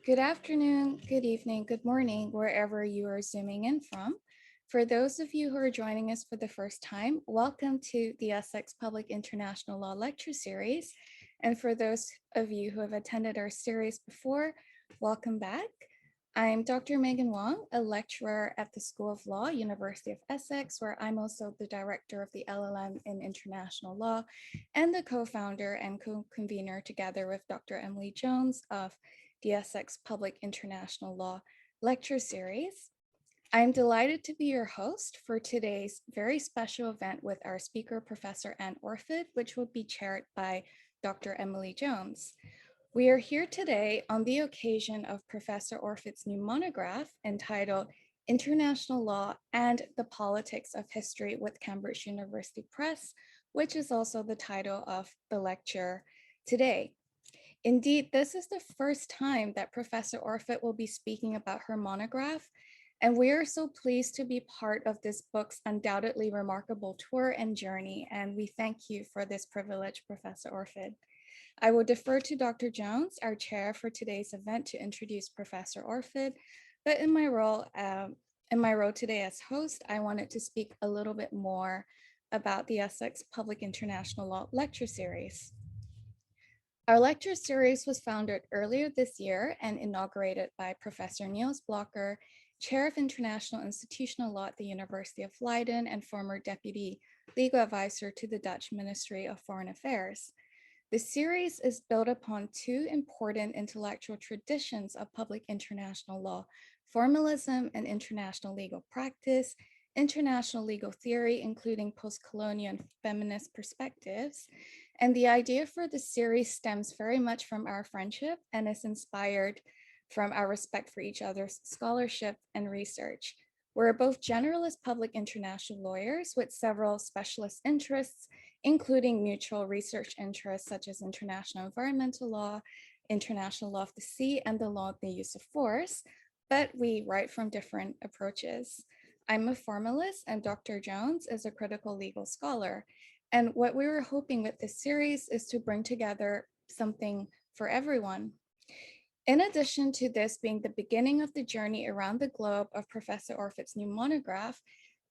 Good afternoon, good evening, good morning, wherever you are zooming in from. For those of you who are joining us for the first time, welcome to the Essex Public International Law Lecture Series. And for those of you who have attended our series before, welcome back. I'm Dr. Megan Wong, a lecturer at the School of Law, University of Essex, where I'm also the director of the LLM in International Law and the co-founder and co-convener together with Dr. Emily Jones of the Essex Public International Law Lecture Series. I'm delighted to be your host for today's very special event with our speaker, Professor Anne Orford, which will be chaired by Dr. Emily Jones. We are here today on the occasion of Professor Orford's new monograph entitled International Law and the Politics of History with Cambridge University Press, which is also the title of the lecture today. Indeed, this is the first time that Professor Orford will be speaking about her monograph, and we are so pleased to be part of this book's undoubtedly remarkable tour and journey, and we thank you for this privilege, Professor Orford. I will defer to Dr. Jones, our chair for today's event, to introduce Professor Orford, but in my role today as host, I wanted to speak a little bit more about the Essex Public International Law Lecture Series. Our lecture series was founded earlier this year and inaugurated by Professor Niels Blocker, Chair of International Institutional Law at the University of Leiden and former Deputy Legal Advisor to the Dutch Ministry of Foreign Affairs. The series is built upon two important intellectual traditions of public international law, formalism and international legal practice, international legal theory, including post-colonial and feminist perspectives. And the idea for the series stems very much from our friendship and is inspired from our respect for each other's scholarship and research. We're both generalist public international lawyers with several specialist interests, including mutual research interests such as international environmental law, international law of the sea, and the law of the use of force, but we write from different approaches. I'm a formalist and Dr. Jones is a critical legal scholar. And what we were hoping with this series is to bring together something for everyone. In addition to this being the beginning of the journey around the globe of Professor Orford's new monograph,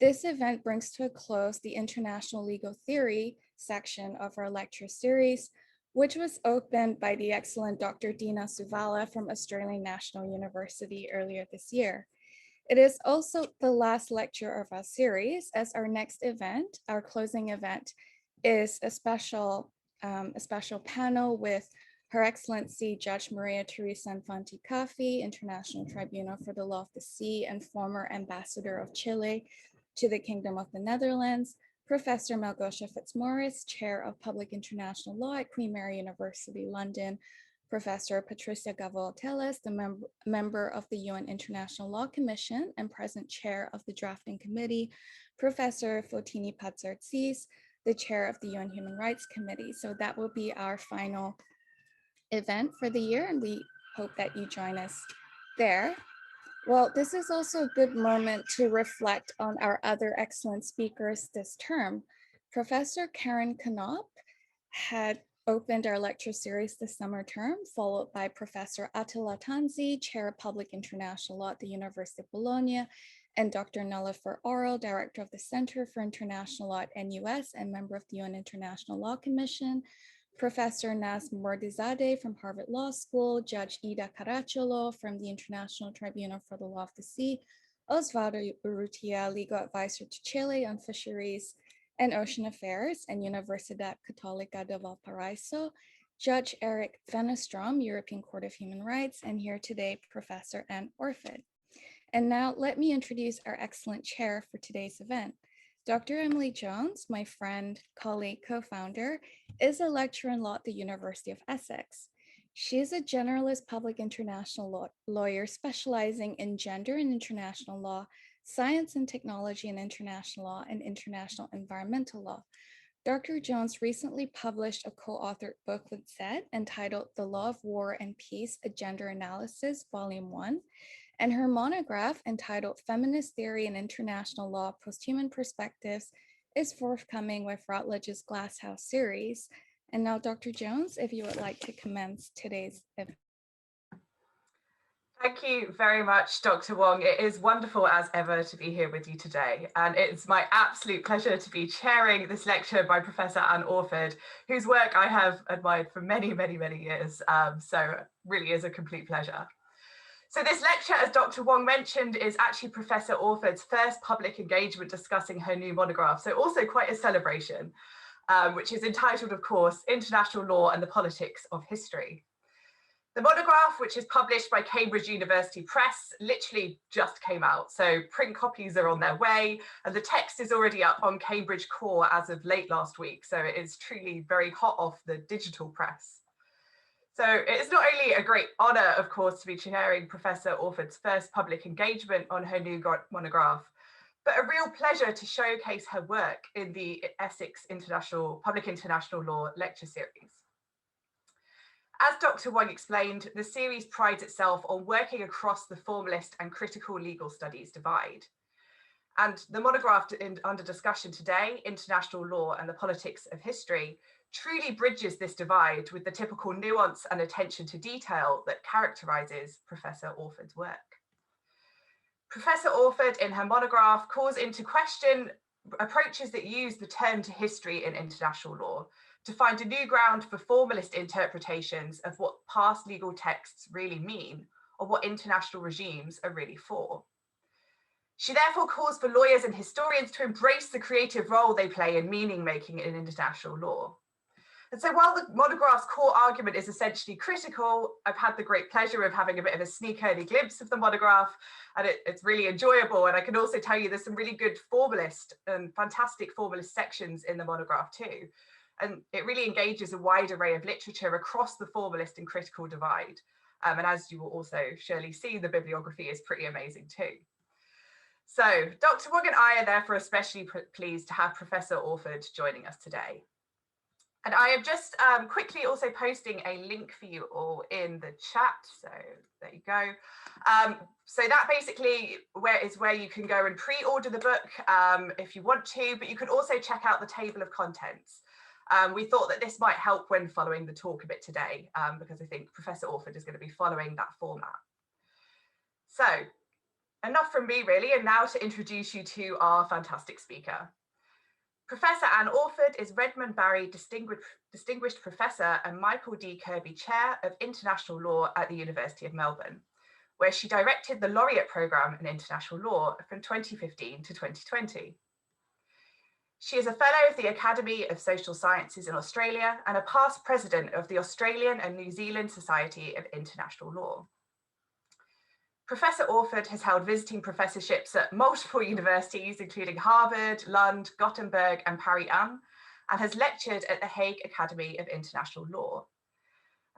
this event brings to a close the International Legal Theory section of our lecture series, which was opened by the excellent Dr. Dina Suvala from Australian National University earlier this year. It is also the last lecture of our series, as our next event, our closing event, is a special panel with Her Excellency Judge Maria Teresa Infante Caffi, International Tribunal for the Law of the Sea and former Ambassador of Chile to the Kingdom of the Netherlands, Professor Malgosia Fitzmaurice, Chair of Public International Law at Queen Mary University, London, Professor Patricia Gavol-Teles, the member of the UN International Law Commission and present chair of the drafting committee, Professor Fotini Patzartzis, the chair of the UN Human Rights Committee. So that will be our final event for the year, and we hope that you join us there. Well, this is also a good moment to reflect on our other excellent speakers this term. Professor Karen Knopp had opened our lecture series this summer term, followed by Professor Attila Tanzi, Chair of Public International Law at the University of Bologna, and Dr. Nilüfer Oral, Director of the Center for International Law at NUS and member of the UN International Law Commission, Professor Naz Mordizadeh from Harvard Law School, Judge Ida Caracciolo from the International Tribunal for the Law of the Sea, Osvaldo Urrutia, Legal Advisor to Chile on Fisheries and Ocean Affairs, and Universidad Católica de Valparaíso, Judge Eric Venestrom, European Court of Human Rights, and here today, Professor Anne Orford. And now let me introduce our excellent chair for today's event. Dr. Emily Jones, my friend, colleague, co-founder, is a lecturer in law at the University of Essex. She is a generalist public international lawyer specializing in gender and international law, science and technology and international law, and international environmental law. Dr. Jones recently published a co-authored book with Zed entitled The Law of War and Peace, A Gender Analysis, Volume 1, and her monograph entitled Feminist Theory and International Law, Posthuman Perspectives is forthcoming with Routledge's Glasshouse series. And now, Dr. Jones, if you would like to commence today's event. Thank you very much, Dr. Wong. It is wonderful as ever to be here with you today. And it's my absolute pleasure to be chairing this lecture by Professor Anne Orford, whose work I have admired for many, many, many years. So really is a complete pleasure. So this lecture, as Dr. Wong mentioned, is actually Professor Orford's first public engagement discussing her new monograph. So also quite a celebration, which is entitled, of course, International Law and the Politics of History. The monograph, which is published by Cambridge University Press, literally just came out. So print copies are on their way, and the text is already up on Cambridge Core as of late last week. So it is truly very hot off the digital press. So it is not only a great honour, of course, to be chairing Professor Orford's first public engagement on her new monograph, but a real pleasure to showcase her work in the Essex Public International Law lecture series. As Dr. Wong explained, the series prides itself on working across the formalist and critical legal studies divide. And the monograph under discussion today, International Law and the Politics of History, truly bridges this divide with the typical nuance and attention to detail that characterises Professor Orford's work. Professor Orford, in her monograph, calls into question approaches that use the turn to history in international law to find a new ground for formalist interpretations of what past legal texts really mean or what international regimes are really for. She therefore calls for lawyers and historians to embrace the creative role they play in meaning making in international law. And so while the monograph's core argument is essentially critical, I've had the great pleasure of having a bit of a sneak early glimpse of the monograph, and it's really enjoyable. And I can also tell you there's some really good formalist and fantastic formalist sections in the monograph too. And it really engages a wide array of literature across the formalist and critical divide. And as you will also surely see, the bibliography is pretty amazing too. So Dr. Wong and I are therefore especially pleased to have Professor Orford joining us today. And I am just quickly also posting a link for you all in the chat. So there you go. So that basically is where you can go and pre-order the book if you want to, but you can also check out the table of contents. We thought that this might help when following the talk a bit today, because I think Professor Orford is going to be following that format. So enough from me really, and now to introduce you to our fantastic speaker. Professor Anne Orford is Redmond Barry Distinguished Professor and Michael D. Kirby Chair of International Law at the University of Melbourne, where she directed the Laureate Programme in International Law from 2015 to 2020. She is a Fellow of the Academy of Social Sciences in Australia and a past President of the Australian and New Zealand Society of International Law. Professor Orford has held visiting professorships at multiple universities, including Harvard, Lund, Gothenburg, and Paris-Am, and has lectured at the Hague Academy of International Law.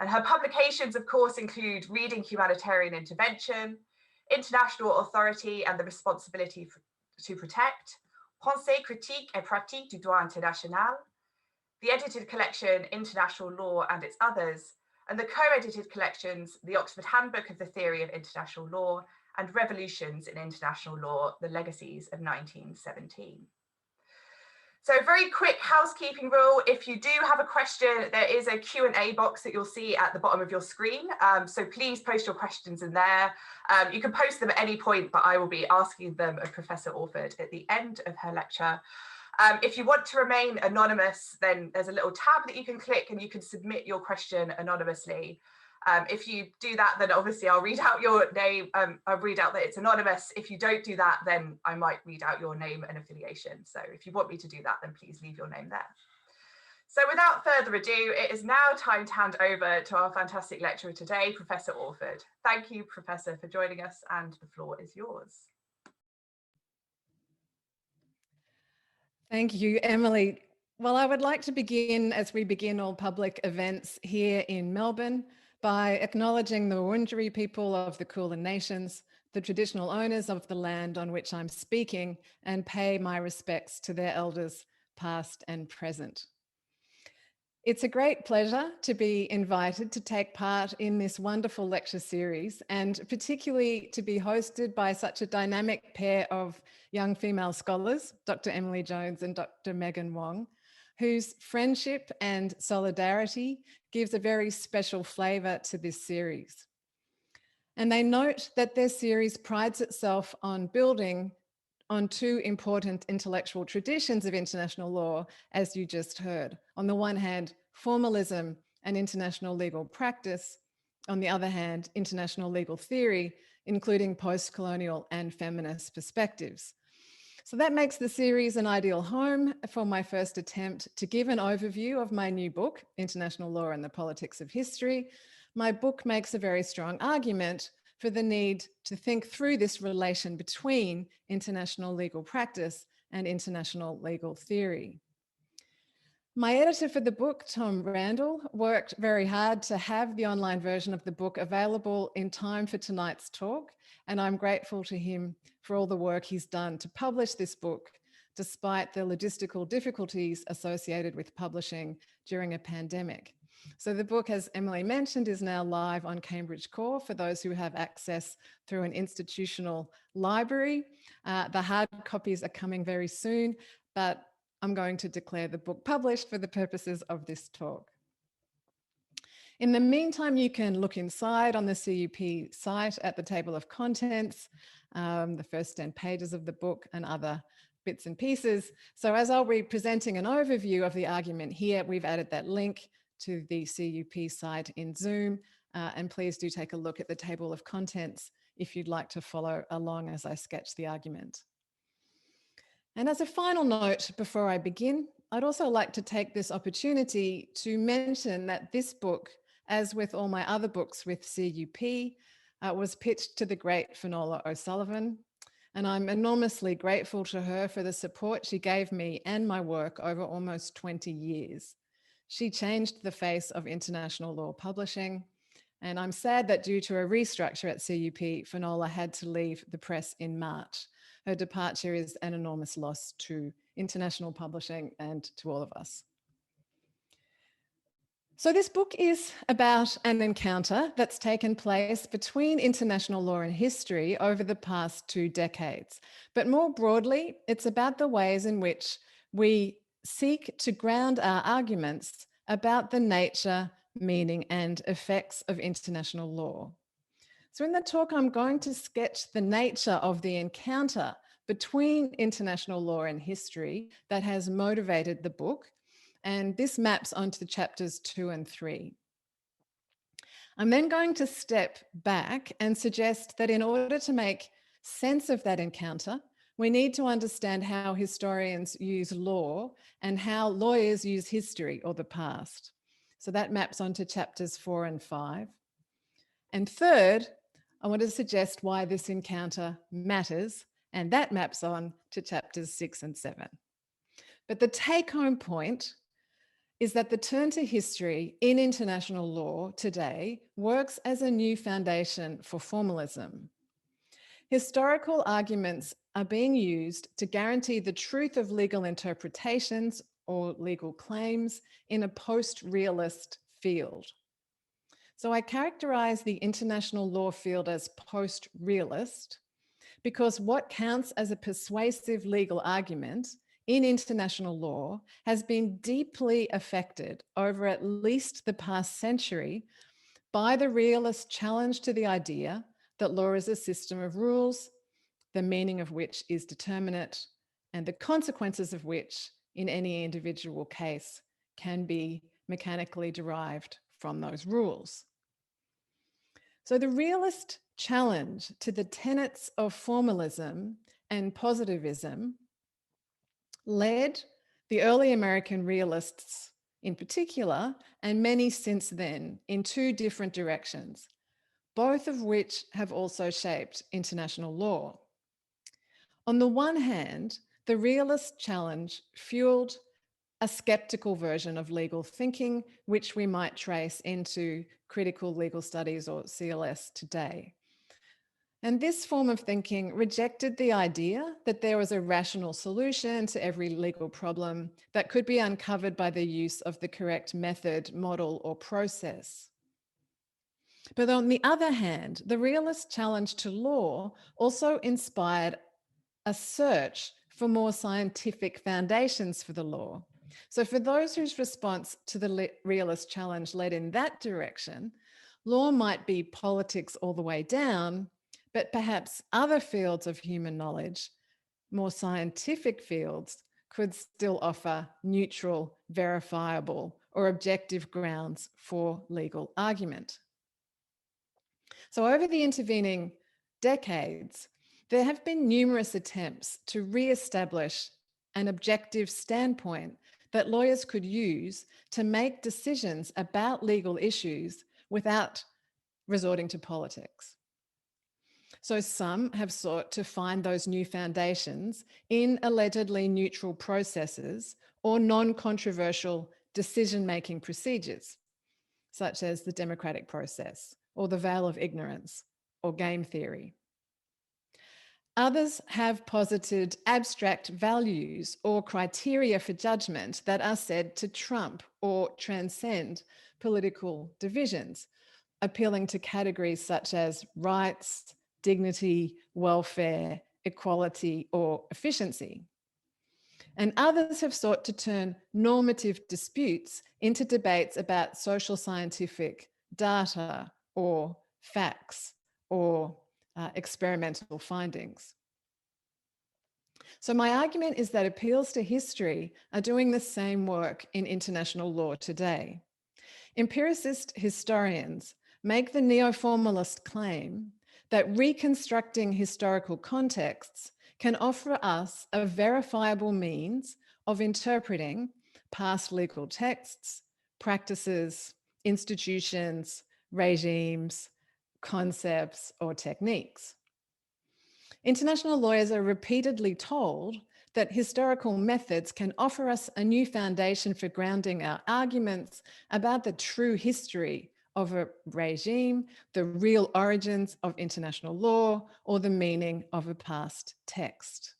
And her publications, of course, include Reading Humanitarian Intervention, International Authority and the Responsibility to Protect, Pensée critique et pratique du droit international, the edited collection International Law and its Others, and the co-edited collections, the Oxford Handbook of the Theory of International Law and Revolutions in International Law, the Legacies of 1917. So a very quick housekeeping rule, if you do have a question, there is a Q&A box that you'll see at the bottom of your screen. So please post your questions in there. You can post them at any point, but I will be asking them of Professor Orford at the end of her lecture. If you want to remain anonymous, then there's a little tab that you can click and you can submit your question anonymously. If you do that, then obviously I'll read out your name. I'll read out that it's anonymous. If you don't do that, then I might read out your name and affiliation. So if you want me to do that, then please leave your name there. So without further ado, it is now time to hand over to our fantastic lecturer today, Professor Orford. Thank you, Professor, for joining us, and the floor is yours. Thank you, Emily. Well, I would like to begin, as we begin all public events here in Melbourne, by acknowledging the Wurundjeri people of the Kulin Nations, the traditional owners of the land on which I'm speaking, and pay my respects to their elders, past and present. It's a great pleasure to be invited to take part in this wonderful lecture series, and particularly to be hosted by such a dynamic pair of young female scholars, Dr. Emily Jones and Dr. Megan Wong, whose friendship and solidarity gives a very special flavour to this series. And they note that their series prides itself on building on two important intellectual traditions of international law, as you just heard. On the one hand, formalism and international legal practice. On the other hand, international legal theory, including post-colonial and feminist perspectives. So that makes the series an ideal home for my first attempt to give an overview of my new book, International Law and the Politics of History. My book makes a very strong argument for the need to think through this relation between international legal practice and international legal theory. My editor for the book, Tom Randall, worked very hard to have the online version of the book available in time for tonight's talk, and I'm grateful to him for all the work he's done to publish this book, despite the logistical difficulties associated with publishing during a pandemic. So the book, as Emily mentioned, is now live on Cambridge Core for those who have access through an institutional library. The hard copies are coming very soon, but I'm going to declare the book published for the purposes of this talk. In the meantime, you can look inside on the CUP site at the table of contents, the first 10 pages of the book and other bits and pieces. So as I'll be presenting an overview of the argument here, we've added that link to the CUP site in Zoom. And please do take a look at the table of contents if you'd like to follow along as I sketch the argument. And as a final note before I begin, I'd also like to take this opportunity to mention that this book, as with all my other books with CUP, was pitched to the great Finola O'Sullivan. And I'm enormously grateful to her for the support she gave me and my work over almost 20 years. She changed the face of international law publishing. And I'm sad that due to a restructure at CUP, Finola had to leave the press in March. Her departure is an enormous loss to international publishing and to all of us. So this book is about an encounter that's taken place between international law and history over the past 2 decades. But more broadly, it's about the ways in which we seek to ground our arguments about the nature, meaning, and effects of international law. So in the talk, I'm going to sketch the nature of the encounter between international law and history that has motivated the book. And this maps onto chapters 2 and 3. I'm then going to step back and suggest that in order to make sense of that encounter, we need to understand how historians use law and how lawyers use history or the past. So that maps onto chapters 4 and 5. And third, I want to suggest why this encounter matters, and that maps on to chapters 6 and 7. But the take-home point is that the turn to history in international law today works as a new foundation for formalism. Historical arguments are being used to guarantee the truth of legal interpretations or legal claims in a post-realist field. So I characterize the international law field as post-realist because what counts as a persuasive legal argument in international law has been deeply affected over at least the past century by the realist challenge to the idea that law is a system of rules, the meaning of which is determinate, and the consequences of which in any individual case can be mechanically derived from those rules. So the realist challenge to the tenets of formalism and positivism led the early American realists in particular, and many since then, in 2 different directions, both of which have also shaped international law. On the one hand, the realist challenge fueled a skeptical version of legal thinking, which we might trace into critical legal studies or CLS today. And this form of thinking rejected the idea that there was a rational solution to every legal problem that could be uncovered by the use of the correct method, model, or process. But on the other hand, the realist challenge to law also inspired a search for more scientific foundations for the law. So for those whose response to the realist challenge led in that direction, law might be politics all the way down, but perhaps other fields of human knowledge, more scientific fields, could still offer neutral, verifiable, or objective grounds for legal argument. So over the intervening decades, there have been numerous attempts to re-establish an objective standpoint that lawyers could use to make decisions about legal issues without resorting to politics. So some have sought to find those new foundations in allegedly neutral processes or non-controversial decision-making procedures, such as the democratic process or the veil of ignorance or game theory. Others have posited abstract values or criteria for judgment that are said to trump or transcend political divisions, appealing to categories such as rights, dignity, welfare, equality, or efficiency. And others have sought to turn normative disputes into debates about social scientific data or facts or experimental findings. So my argument is that appeals to history are doing the same work in international law today. Empiricist historians make the neoformalist claim that reconstructing historical contexts can offer us a verifiable means of interpreting past legal texts, practices, institutions, regimes, concepts, or techniques. International lawyers are repeatedly told that historical methods can offer us a new foundation for grounding our arguments about the true history of a regime, the real origins of international law, or the meaning of a past text.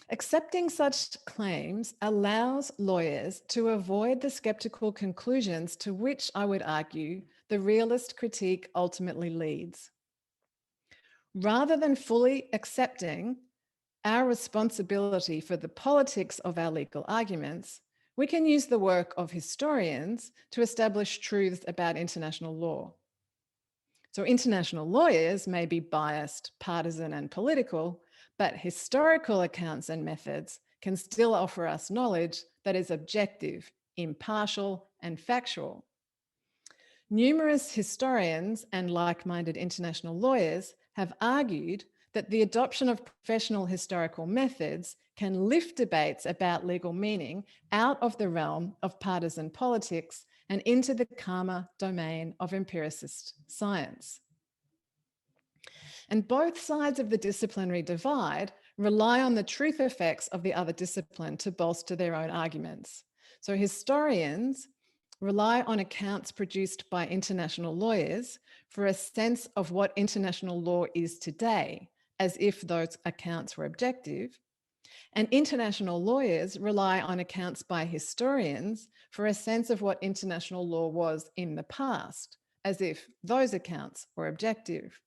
Accepting such claims allows lawyers to avoid the skeptical conclusions to which I would argue the realist critique ultimately leads. Rather than fully accepting our responsibility for the politics of our legal arguments, we can use the work of historians to establish truths about international law. So international lawyers may be biased, partisan, and political, but historical accounts and methods can still offer us knowledge that is objective, impartial, and factual. Numerous historians and like-minded international lawyers have argued that the adoption of professional historical methods can lift debates about legal meaning out of the realm of partisan politics and into the calmer domain of empiricist science. And both sides of the disciplinary divide rely on the truth effects of the other discipline to bolster their own arguments. So historians rely on accounts produced by international lawyers for a sense of what international law is today, as if those accounts were objective. And international lawyers rely on accounts by historians for a sense of what international law was in the past, as if those accounts were objective.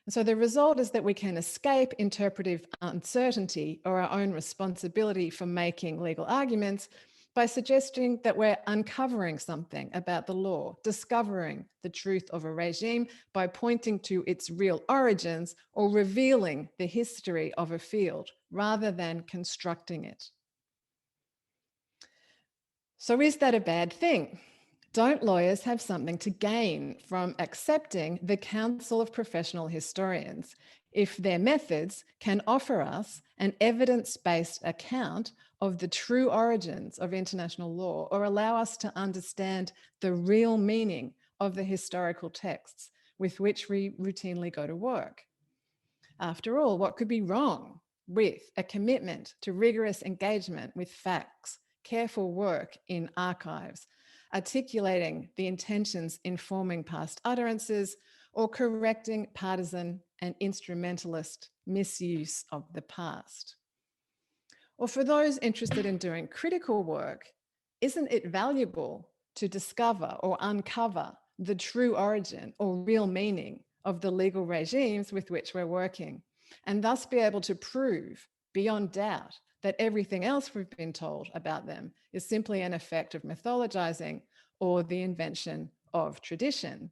And so the result is that we can escape interpretive uncertainty or our own responsibility for making legal arguments by suggesting that we're uncovering something about the law, discovering the truth of a regime by pointing to its real origins or revealing the history of a field rather than constructing it. So is that a bad thing? Don't lawyers have something to gain from accepting the Council of Professional Historians if their methods can offer us an evidence-based account of the true origins of international law or allow us to understand the real meaning of the historical texts with which we routinely go to work? After all, what could be wrong with a commitment to rigorous engagement with facts, careful work in archives, articulating the intentions informing past utterances, or correcting partisan and instrumentalist misuse of the past? Or for those interested in doing critical work, isn't it valuable to discover or uncover the true origin or real meaning of the legal regimes with which we're working, and thus be able to prove beyond doubt that everything else we've been told about them is simply an effect of mythologizing or the invention of tradition.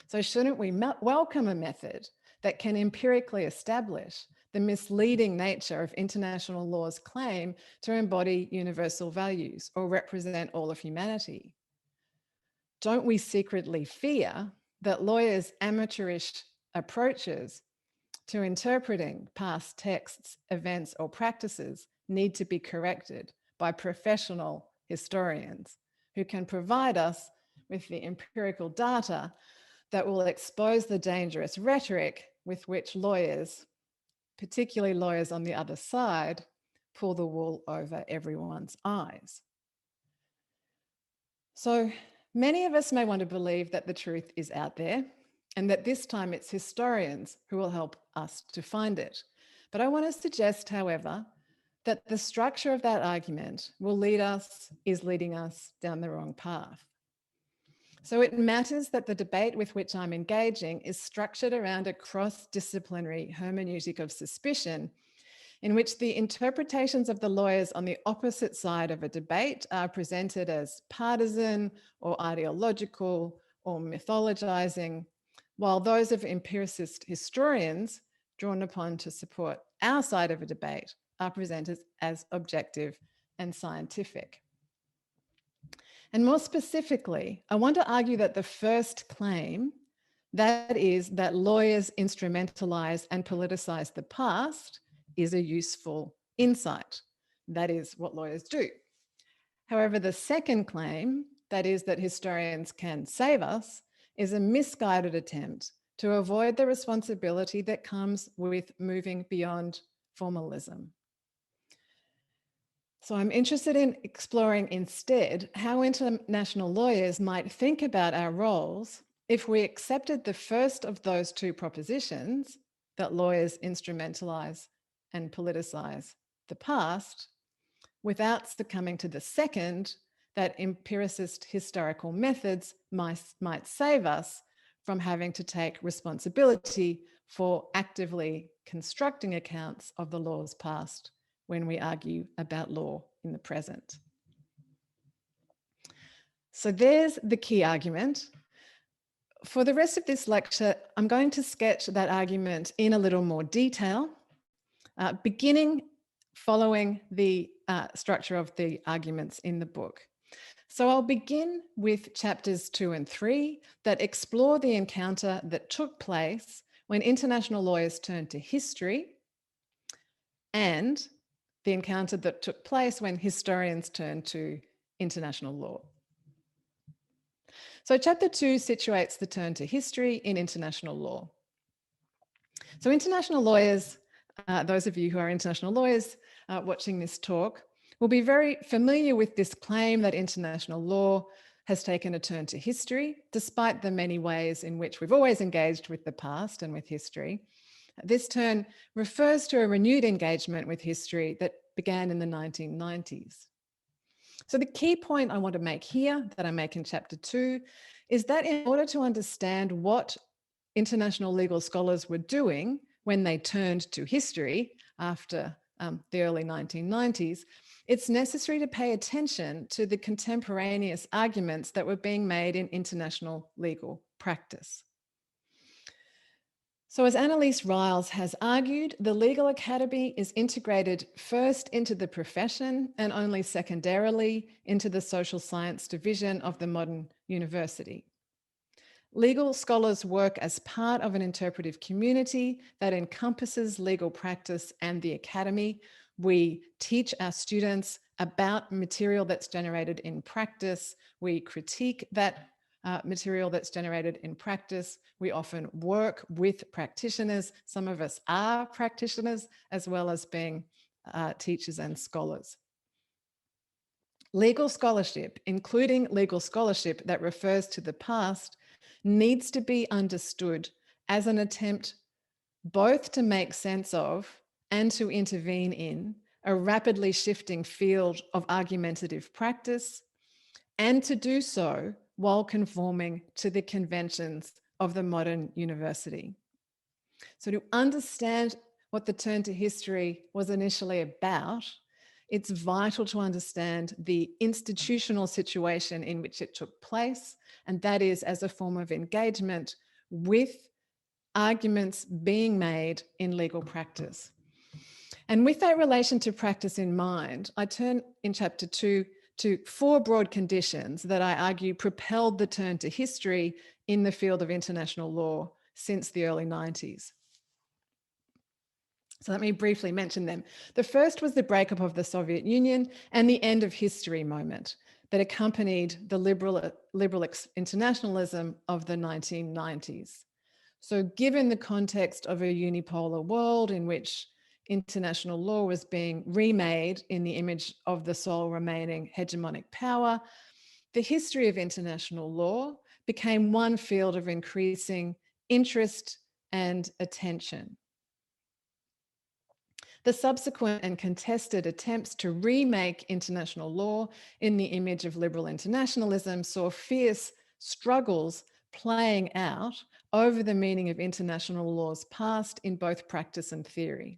So shouldn't we welcome a method that can empirically establish the misleading nature of international law's claim to embody universal values or represent all of humanity? Don't we secretly fear that lawyers' amateurish approaches to interpreting past texts, events, or practices need to be corrected by professional historians who can provide us with the empirical data that will expose the dangerous rhetoric with which lawyers, particularly lawyers on the other side, pull the wool over everyone's eyes? So many of us may want to believe that the truth is out there and that this time it's historians who will help us to find it. But I want to suggest, however, that the structure of that argument is leading us down the wrong path. So it matters that the debate with which I'm engaging is structured around a cross-disciplinary hermeneutic of suspicion in which the interpretations of the lawyers on the opposite side of a debate are presented as partisan or ideological or mythologizing, while those of empiricist historians drawn upon to support our side of a debate are presented as objective and scientific. And more specifically, I want to argue that the first claim, that is that lawyers instrumentalize and politicize the past, is a useful insight. That is what lawyers do. However, the second claim, that is that historians can save us, is a misguided attempt to avoid the responsibility that comes with moving beyond formalism. So I'm interested in exploring instead how international lawyers might think about our roles if we accepted the first of those two propositions, that lawyers instrumentalize and politicize the past, without succumbing to the second, that empiricist historical methods might save us from having to take responsibility for actively constructing accounts of the law's past when we argue about law in the present. So there's the key argument. For the rest of this lecture, I'm going to sketch that argument in a little more detail, beginning following the structure of the arguments in the book. So I'll begin with chapters 2 and 3 that explore the encounter that took place when international lawyers turned to history, and the encounter that took place when historians turned to international law. So chapter 2 situates the turn to history in international law. So international lawyers, those of you who are international lawyers watching this talk, will be very familiar with this claim that international law has taken a turn to history, despite the many ways in which we've always engaged with the past and with history. This turn refers to a renewed engagement with history that began in the 1990s. So the key point I want to make here, that I make in chapter 2, is that in order to understand what international legal scholars were doing when they turned to history after the early 1990s, it's necessary to pay attention to the contemporaneous arguments that were being made in international legal practice. So as Annalise Riles has argued, the legal academy is integrated first into the profession and only secondarily into the social science division of the modern university. Legal scholars work as part of an interpretive community that encompasses legal practice and the academy. We teach our students about material that's generated in practice. We critique that material that's generated in practice. We often work with practitioners. Some of us are practitioners as well as being teachers and scholars. Legal scholarship, including legal scholarship that refers to the past, needs to be understood as an attempt both to make sense of and to intervene in a rapidly shifting field of argumentative practice, and to do so while conforming to the conventions of the modern university. So to understand what the turn to history was initially about, it's vital to understand the institutional situation in which it took place, and that is as a form of engagement with arguments being made in legal practice. And with that relation to practice in mind, I turn in chapter 2 to 4 broad conditions that I argue propelled the turn to history in the field of international law since the early 90s. So let me briefly mention them. The first was the breakup of the Soviet Union and the end of history moment that accompanied the liberal internationalism of the 1990s. So given the context of a unipolar world in which international law was being remade in the image of the sole remaining hegemonic power, the history of international law became one field of increasing interest and attention. The subsequent and contested attempts to remake international law in the image of liberal internationalism saw fierce struggles playing out over the meaning of international law's past in both practice and theory.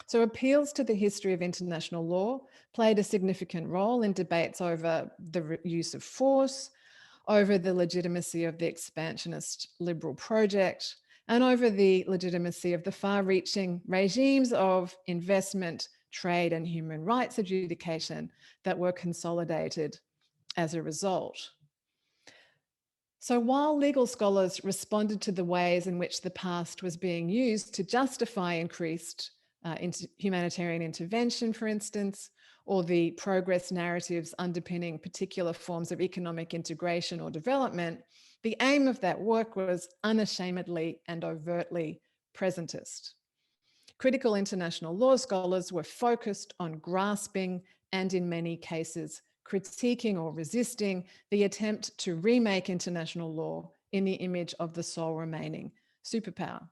So appeals to the history of international law played a significant role in debates over the use of force, over the legitimacy of the expansionist liberal project, and over the legitimacy of the far-reaching regimes of investment, trade, and human rights adjudication that were consolidated as a result. So while legal scholars responded to the ways in which the past was being used to justify increased humanitarian intervention, for instance, or the progress narratives underpinning particular forms of economic integration or development, the aim of that work was unashamedly and overtly presentist. Critical international law scholars were focused on grasping and, in many cases, critiquing or resisting the attempt to remake international law in the image of the sole remaining superpower.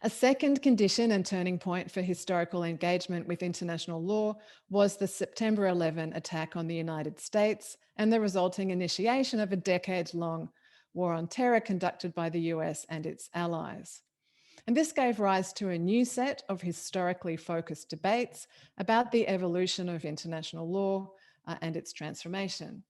A second condition and turning point for historical engagement with international law was the September 11 attack on the United States and the resulting initiation of a decades-long war on terror conducted by the US and its allies. And this gave rise to a new set of historically focused debates about the evolution of international law and its transformation.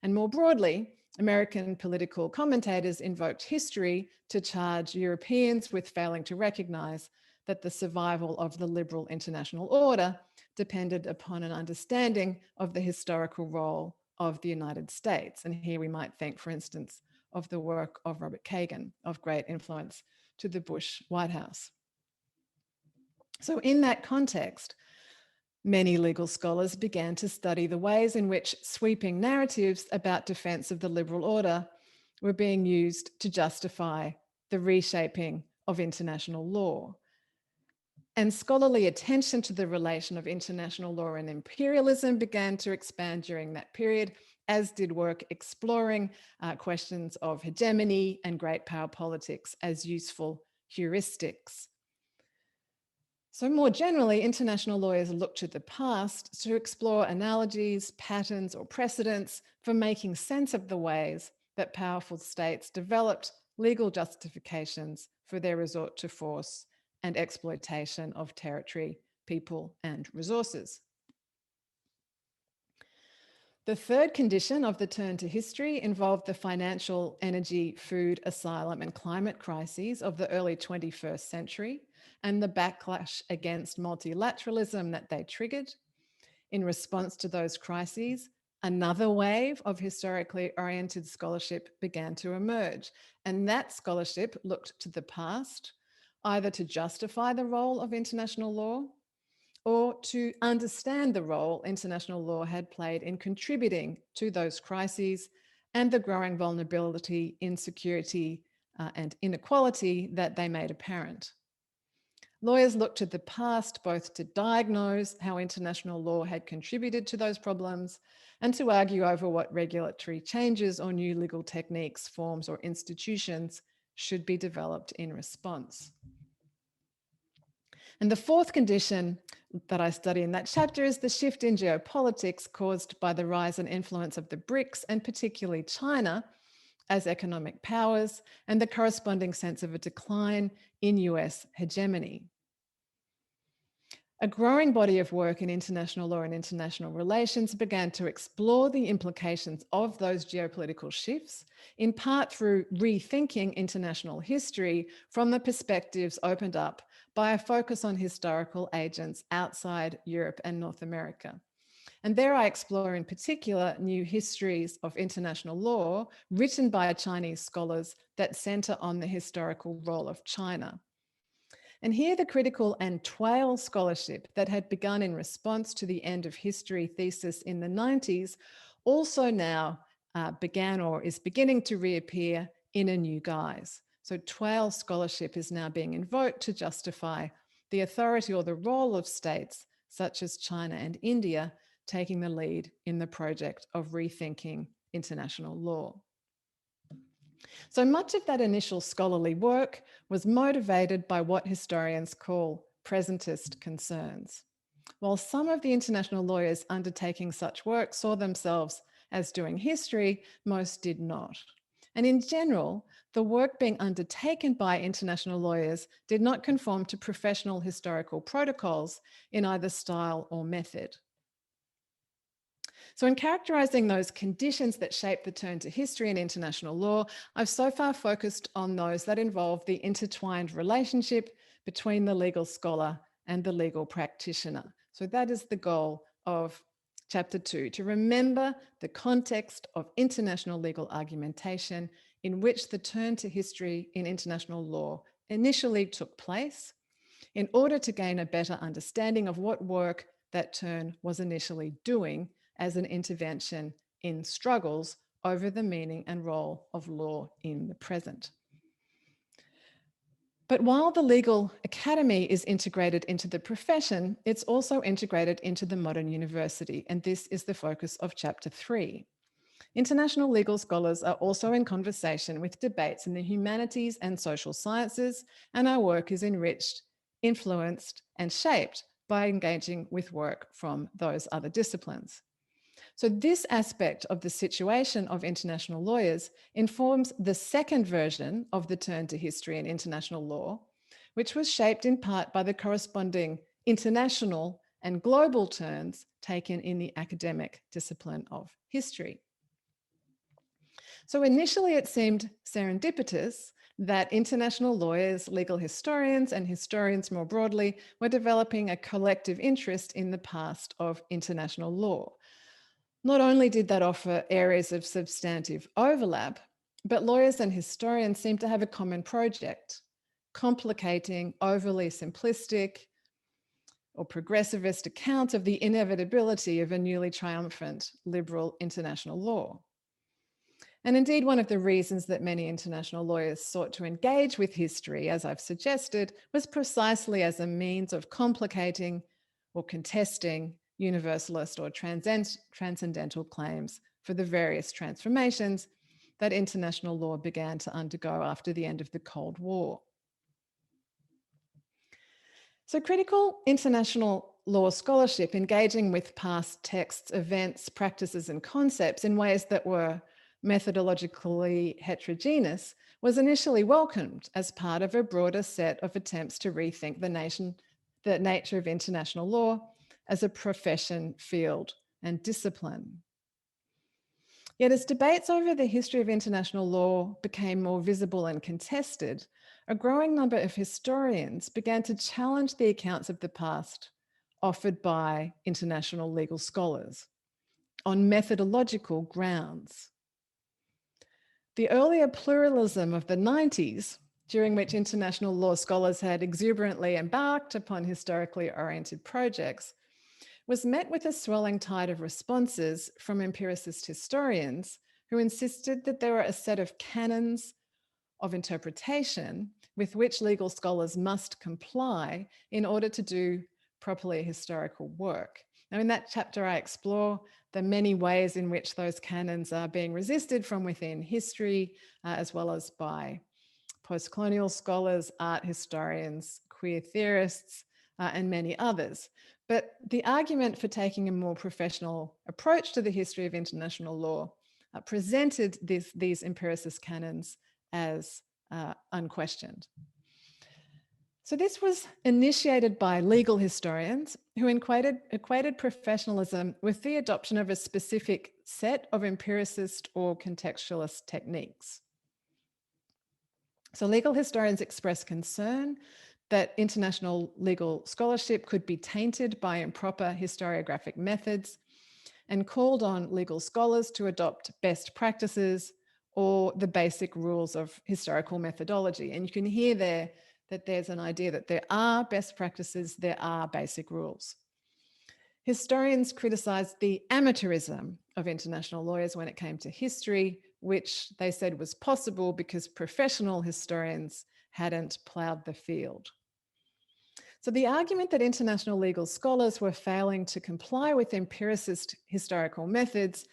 And more broadly, American political commentators invoked history to charge Europeans with failing to recognize that the survival of the liberal international order depended upon an understanding of the historical role of the United States. And here we might think, for instance, of the work of Robert Kagan, of great influence to the Bush White House. So in that context, many legal scholars began to study the ways in which sweeping narratives about defense of the liberal order were being used to justify the reshaping of international law. And scholarly attention to the relation of international law and imperialism began to expand during that period, as did work exploring questions of hegemony and great power politics as useful heuristics. So more generally, international lawyers look to the past to explore analogies, patterns, or precedents for making sense of the ways that powerful states developed legal justifications for their resort to force and exploitation of territory, people, and resources. The third condition of the turn to history involved the financial, energy, food, asylum, and climate crises of the early 21st century and the backlash against multilateralism that they triggered. In response to those crises, another wave of historically oriented scholarship began to emerge, and that scholarship looked to the past, either to justify the role of international law or to understand the role international law had played in contributing to those crises and the growing vulnerability, insecurity, and inequality that they made apparent. Lawyers looked to the past both to diagnose how international law had contributed to those problems and to argue over what regulatory changes or new legal techniques, forms, or institutions should be developed in response. And the fourth condition that I study in that chapter is the shift in geopolitics caused by the rise and influence of the BRICS, and particularly China, as economic powers, and the corresponding sense of a decline in US hegemony. A growing body of work in international law and international relations began to explore the implications of those geopolitical shifts, in part through rethinking international history from the perspectives opened up by a focus on historical agents outside Europe and North America. And there I explore in particular new histories of international law written by Chinese scholars that center on the historical role of China. And here the critical and Twale scholarship that had begun in response to the end of history thesis in the 90s also now began or is beginning to reappear in a new guise. So Twale scholarship is now being invoked to justify the authority or the role of states such as China and India taking the lead in the project of rethinking international law. So much of that initial scholarly work was motivated by what historians call presentist concerns. While some of the international lawyers undertaking such work saw themselves as doing history, most did not. And in general, the work being undertaken by international lawyers did not conform to professional historical protocols in either style or method. So in characterizing those conditions that shape the turn to history in international law, I've so far focused on those that involve the intertwined relationship between the legal scholar and the legal practitioner. So that is the goal of Chapter 2, to remember the context of international legal argumentation in which the turn to history in international law initially took place, in order to gain a better understanding of what work that turn was initially doing as an intervention in struggles over the meaning and role of law in the present. But while the legal academy is integrated into the profession, it's also integrated into the modern university, and this is the focus of Chapter 3. International legal scholars are also in conversation with debates in the humanities and social sciences, and our work is enriched, influenced, and shaped by engaging with work from those other disciplines. So this aspect of the situation of international lawyers informs the second version of the turn to history in international law, which was shaped in part by the corresponding international and global turns taken in the academic discipline of history. So initially it seemed serendipitous that international lawyers, legal historians, and historians more broadly were developing a collective interest in the past of international law. Not only did that offer areas of substantive overlap, but lawyers and historians seem to have a common project, complicating overly simplistic or progressivist accounts of the inevitability of a newly triumphant liberal international law. And indeed, one of the reasons that many international lawyers sought to engage with history, as I've suggested, was precisely as a means of complicating or contesting universalist or transcendental claims for the various transformations that international law began to undergo after the end of the Cold War. So critical international law scholarship engaging with past texts, events, practices, and concepts in ways that were methodologically heterogeneous was initially welcomed as part of a broader set of attempts to rethink the nature of international law as a profession, field, and discipline. Yet as debates over the history of international law became more visible and contested, a growing number of historians began to challenge the accounts of the past offered by international legal scholars on methodological grounds. The earlier pluralism of the 90s, during which international law scholars had exuberantly embarked upon historically oriented projects, was met with a swelling tide of responses from empiricist historians who insisted that there were a set of canons of interpretation with which legal scholars must comply in order to do properly historical work. Now, in that chapter, I explore the many ways in which those canons are being resisted from within history, as well as by post-colonial scholars, art historians, queer theorists, and many others. But the argument for taking a more professional approach to the history of international law presented these empiricist canons as unquestioned. So this was initiated by legal historians who equated professionalism with the adoption of a specific set of empiricist or contextualist techniques. So legal historians expressed concern that international legal scholarship could be tainted by improper historiographic methods and called on legal scholars to adopt best practices or the basic rules of historical methodology. And you can hear there that there's an idea that there are best practices, there are basic rules. Historians criticised the amateurism of international lawyers when it came to history, which they said was possible because professional historians hadn't ploughed the field. So the argument that international legal scholars were failing to comply with empiricist historical methods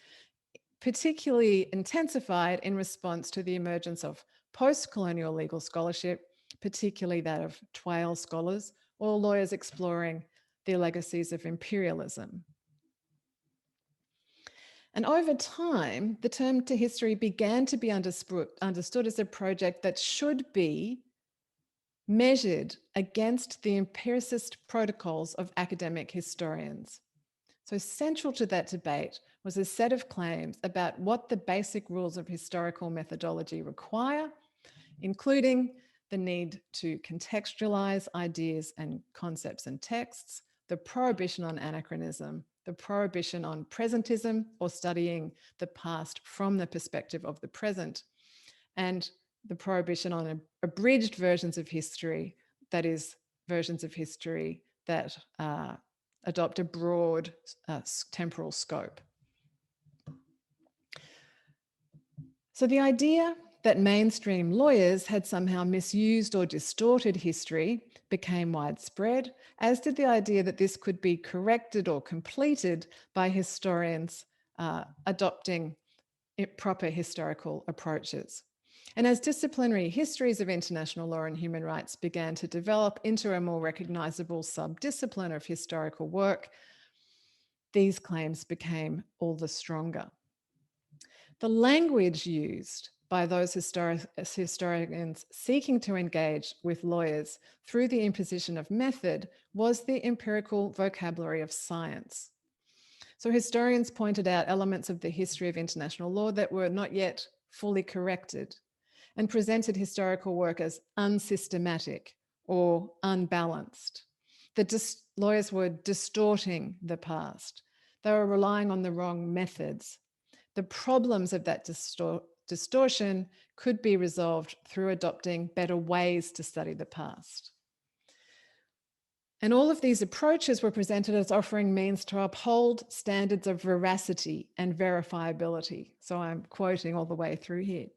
particularly intensified in response to the emergence of post-colonial legal scholarship, particularly that of Twale scholars or lawyers exploring the legacies of imperialism. And over time, the term to history began to be understood as a project that should be measured against the empiricist protocols of academic historians. So central to that debate was a set of claims about what the basic rules of historical methodology require, including the need to contextualize ideas and concepts and texts, the prohibition on anachronism, the prohibition on presentism or studying the past from the perspective of the present, and the prohibition on abridged versions of history, that is, versions of history that adopt a broad temporal scope. So the idea that mainstream lawyers had somehow misused or distorted history became widespread, as did the idea that this could be corrected or completed by historians adopting proper historical approaches. And as disciplinary histories of international law and human rights began to develop into a more recognizable subdiscipline of historical work, these claims became all the stronger. The language used by those historians seeking to engage with lawyers through the imposition of method was the empirical vocabulary of science. So historians pointed out elements of the history of international law that were not yet fully corrected and presented historical work as unsystematic or unbalanced. The lawyers were distorting the past. They were relying on the wrong methods. The problems of that distortion could be resolved through adopting better ways to study the past. And all of these approaches were presented as offering means to uphold standards of veracity and verifiability. So I'm quoting all the way through here.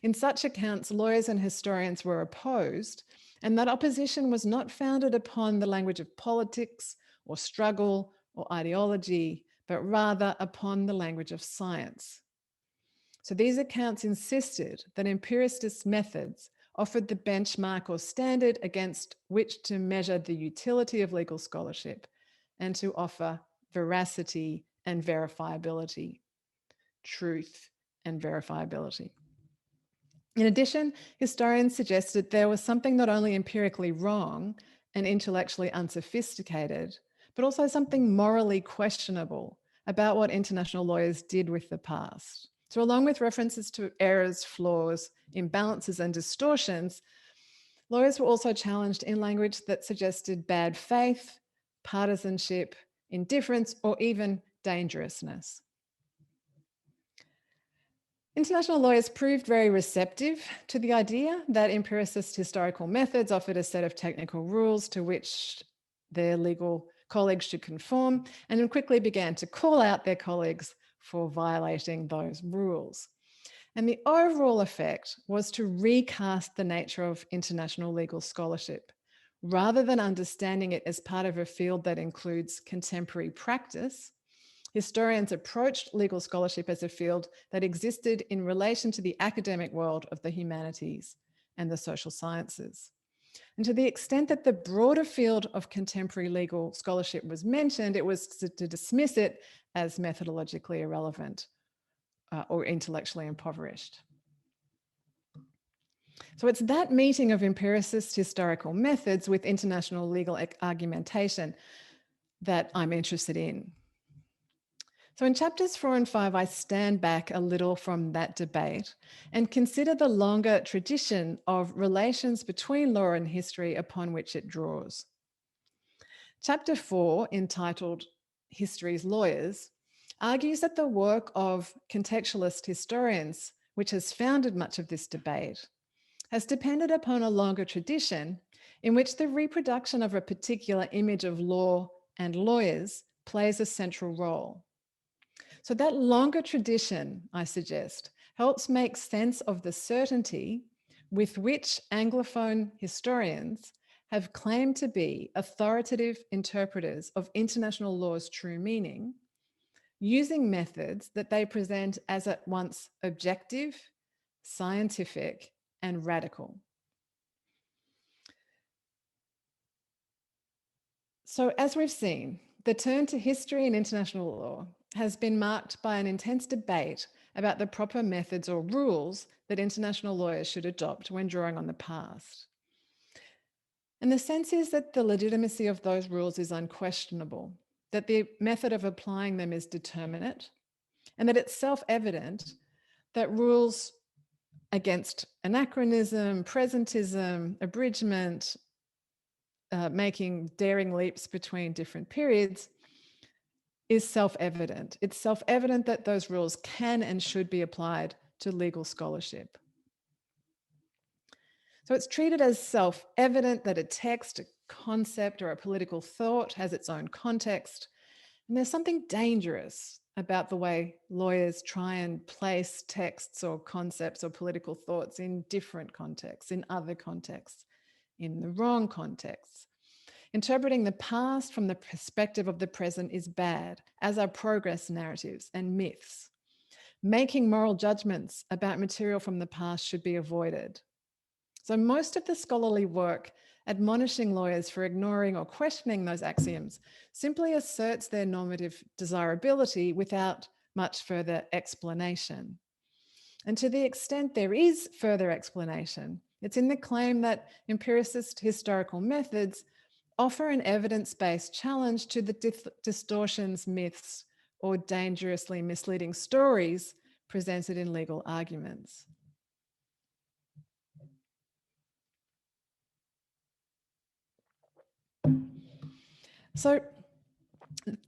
In such accounts, lawyers and historians were opposed, and that opposition was not founded upon the language of politics or struggle or ideology, but rather upon the language of science. So these accounts insisted that empiricist methods offered the benchmark or standard against which to measure the utility of legal scholarship and to offer veracity and verifiability, truth and verifiability. In addition, historians suggested there was something not only empirically wrong and intellectually unsophisticated, but also something morally questionable about what international lawyers did with the past. So along with references to errors, flaws, imbalances, and distortions, lawyers were also challenged in language that suggested bad faith, partisanship, indifference, or even dangerousness. International lawyers proved very receptive to the idea that empiricist historical methods offered a set of technical rules to which their legal colleagues should conform, and then quickly began to call out their colleagues for violating those rules. And the overall effect was to recast the nature of international legal scholarship. Rather than understanding it as part of a field that includes contemporary practice, historians approached legal scholarship as a field that existed in relation to the academic world of the humanities and the social sciences. And to the extent that the broader field of contemporary legal scholarship was mentioned, it was to dismiss it as methodologically irrelevant or intellectually impoverished. So it's that meeting of empiricist historical methods with international legal argumentation that I'm interested in. So in chapters 4 and 5, I stand back a little from that debate and consider the longer tradition of relations between law and history upon which it draws. Chapter 4, entitled History's Lawyers, argues that the work of contextualist historians, which has founded much of this debate, has depended upon a longer tradition in which the reproduction of a particular image of law and lawyers plays a central role. So that longer tradition, I suggest, helps make sense of the certainty with which Anglophone historians have claimed to be authoritative interpreters of international law's true meaning, using methods that they present as at once objective, scientific, and radical. So as we've seen, the turn to history and international law has been marked by an intense debate about the proper methods or rules that international lawyers should adopt when drawing on the past. And the sense is that the legitimacy of those rules is unquestionable, that the method of applying them is determinate, and that it's self-evident that rules against anachronism, presentism, abridgment, making daring leaps between different periods is self-evident. It's self-evident that those rules can and should be applied to legal scholarship. So it's treated as self-evident that a text, a concept, or a political thought has its own context. And there's something dangerous about the way lawyers try and place texts or concepts or political thoughts in different contexts, in other contexts, in the wrong contexts. Interpreting the past from the perspective of the present is bad, as are progress narratives and myths. Making moral judgments about material from the past should be avoided. So most of the scholarly work admonishing lawyers for ignoring or questioning those axioms simply asserts their normative desirability without much further explanation. And to the extent there is further explanation, it's in the claim that empiricist historical methods offer an evidence-based challenge to the distortions, myths, or dangerously misleading stories presented in legal arguments. So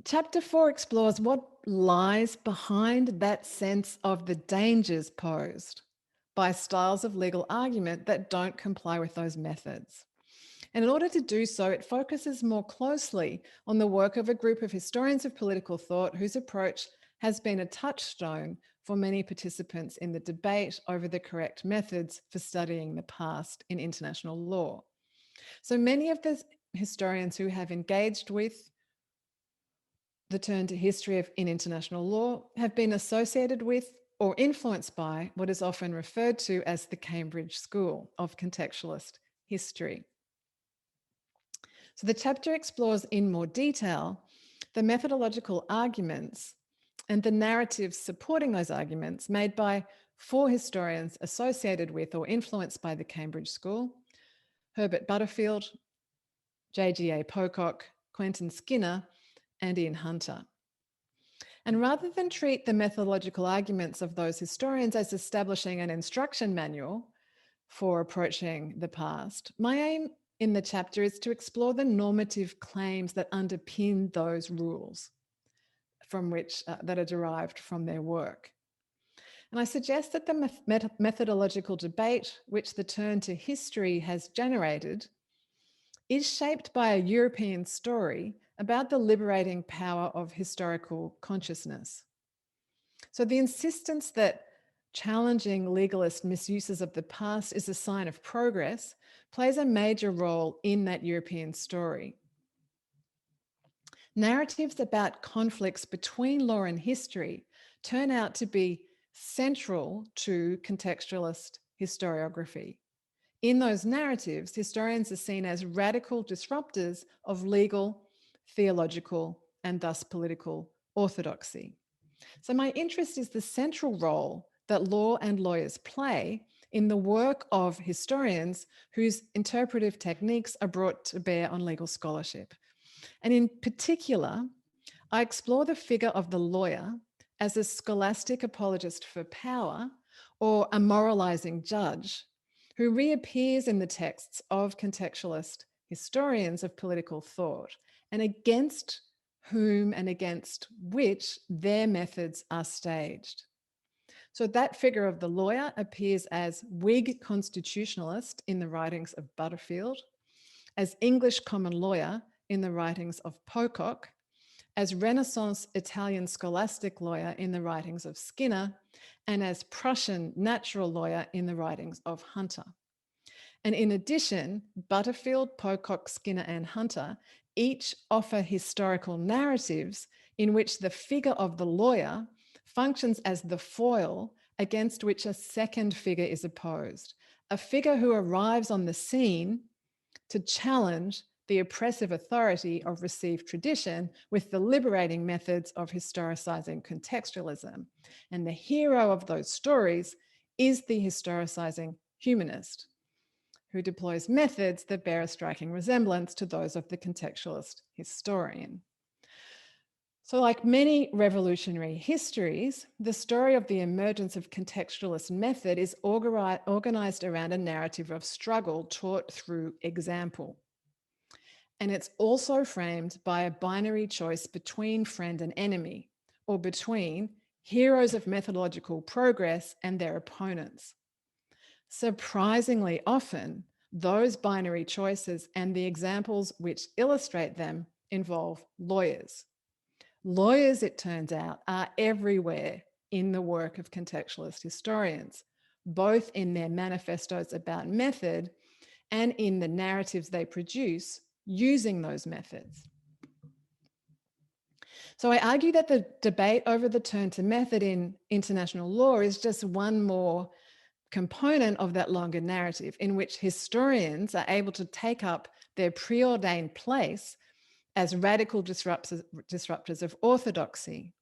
chapter 4 explores what lies behind that sense of the dangers posed by styles of legal argument that don't comply with those methods. And in order to do so, it focuses more closely on the work of a group of historians of political thought whose approach has been a touchstone for many participants in the debate over the correct methods for studying the past in international law. So many of the historians who have engaged with the turn to history in international law have been associated with or influenced by what is often referred to as the Cambridge School of Contextualist History. So the chapter explores in more detail the methodological arguments and the narratives supporting those arguments made by 4 historians associated with or influenced by the Cambridge School: Herbert Butterfield, J.G.A. Pocock, Quentin Skinner, and Ian Hunter. And rather than treat the methodological arguments of those historians as establishing an instruction manual for approaching the past, my aim in the chapter is to explore the normative claims that underpin those rules from which that are derived from their work. And I suggest that the methodological debate which the turn to history has generated is shaped by a European story about the liberating power of historical consciousness. So the insistence that challenging legalist misuses of the past is a sign of progress plays a major role in that European story. Narratives about conflicts between law and history turn out to be central to contextualist historiography. In those narratives, historians are seen as radical disruptors of legal, theological, and thus political orthodoxy. So my interest is the central role that law and lawyers play in the work of historians whose interpretive techniques are brought to bear on legal scholarship. And in particular, I explore the figure of the lawyer as a scholastic apologist for power or a moralizing judge who reappears in the texts of contextualist historians of political thought and against whom and against which their methods are staged. So that figure of the lawyer appears as Whig constitutionalist in the writings of Butterfield, as English common lawyer in the writings of Pocock, as Renaissance Italian scholastic lawyer in the writings of Skinner, and as Prussian natural lawyer in the writings of Hunter. And in addition, Butterfield, Pocock, Skinner, and Hunter each offer historical narratives in which the figure of the lawyer functions as the foil against which a second figure is opposed, a figure who arrives on the scene to challenge the oppressive authority of received tradition with the liberating methods of historicizing contextualism. And the hero of those stories is the historicizing humanist, who deploys methods that bear a striking resemblance to those of the contextualist historian. So, like many revolutionary histories, the story of the emergence of contextualist method is organized around a narrative of struggle taught through example. And it's also framed by a binary choice between friend and enemy, or between heroes of methodological progress and their opponents. Surprisingly often, those binary choices and the examples which illustrate them involve lawyers. Lawyers, it turns out, are everywhere in the work of contextualist historians, both in their manifestos about method and in the narratives they produce using those methods. So I argue that the debate over the turn to method in international law is just one more component of that longer narrative in which historians are able to take up their preordained place as radical disruptors of orthodoxy.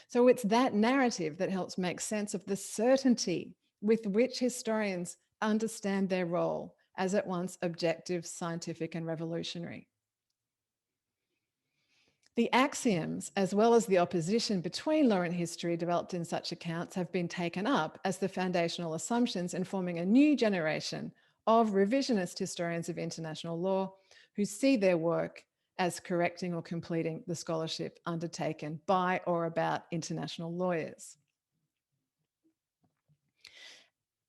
So it's that narrative that helps make sense of the certainty with which historians understand their role as at once objective, scientific, and revolutionary. The axioms, as well as the opposition between law and history developed in such accounts, have been taken up as the foundational assumptions in forming a new generation of revisionist historians of international law who see their work as correcting or completing the scholarship undertaken by or about international lawyers.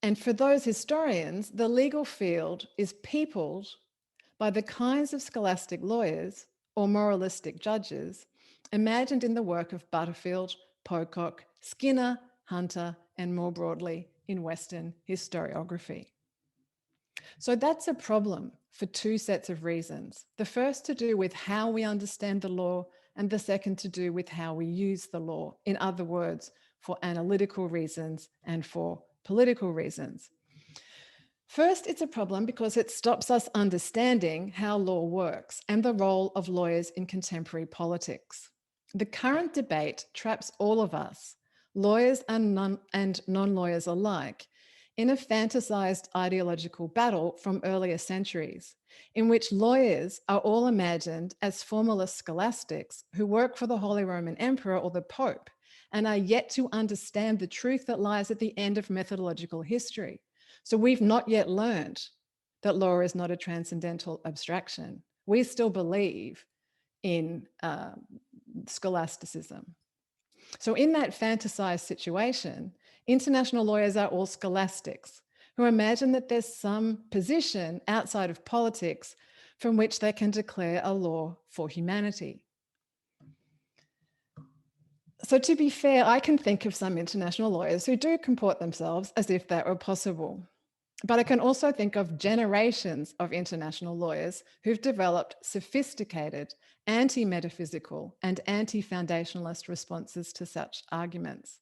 And for those historians, the legal field is peopled by the kinds of scholastic lawyers or moralistic judges imagined in the work of Butterfield, Pocock, Skinner, Hunter, and more broadly in Western historiography. So that's a problem for two sets of reasons. The first to do with how we understand the law, and the second to do with how we use the law. In other words, for analytical reasons and for political reasons. First, it's a problem because it stops us understanding how law works and the role of lawyers in contemporary politics. The current debate traps all of us, lawyers and non-lawyers alike, in a fantasized ideological battle from earlier centuries, in which lawyers are all imagined as formalist scholastics who work for the Holy Roman Emperor or the Pope and are yet to understand the truth that lies at the end of methodological history. So we've not yet learned that law is not a transcendental abstraction. We still believe in scholasticism. So in that fantasized situation, international lawyers are all scholastics who imagine that there's some position outside of politics from which they can declare a law for humanity. So to be fair, I can think of some international lawyers who do comport themselves as if that were possible. But I can also think of generations of international lawyers who've developed sophisticated anti-metaphysical and anti-foundationalist responses to such arguments.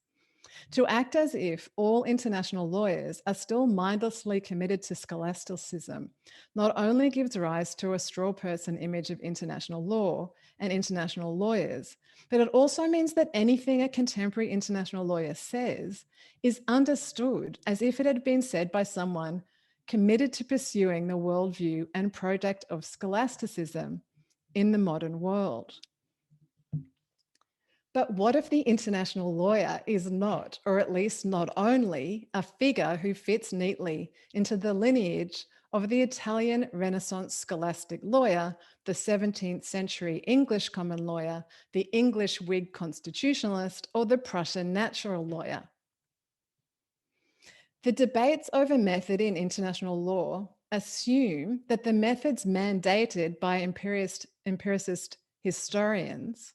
To act as if all international lawyers are still mindlessly committed to scholasticism not only gives rise to a straw person image of international law and international lawyers, but it also means that anything a contemporary international lawyer says is understood as if it had been said by someone committed to pursuing the worldview and project of scholasticism in the modern world. But what if the international lawyer is not, or at least not only, a figure who fits neatly into the lineage of the Italian Renaissance scholastic lawyer, the 17th century English common lawyer, the English Whig constitutionalist, or the Prussian natural lawyer? The debates over method in international law assume that the methods mandated by empiricist historians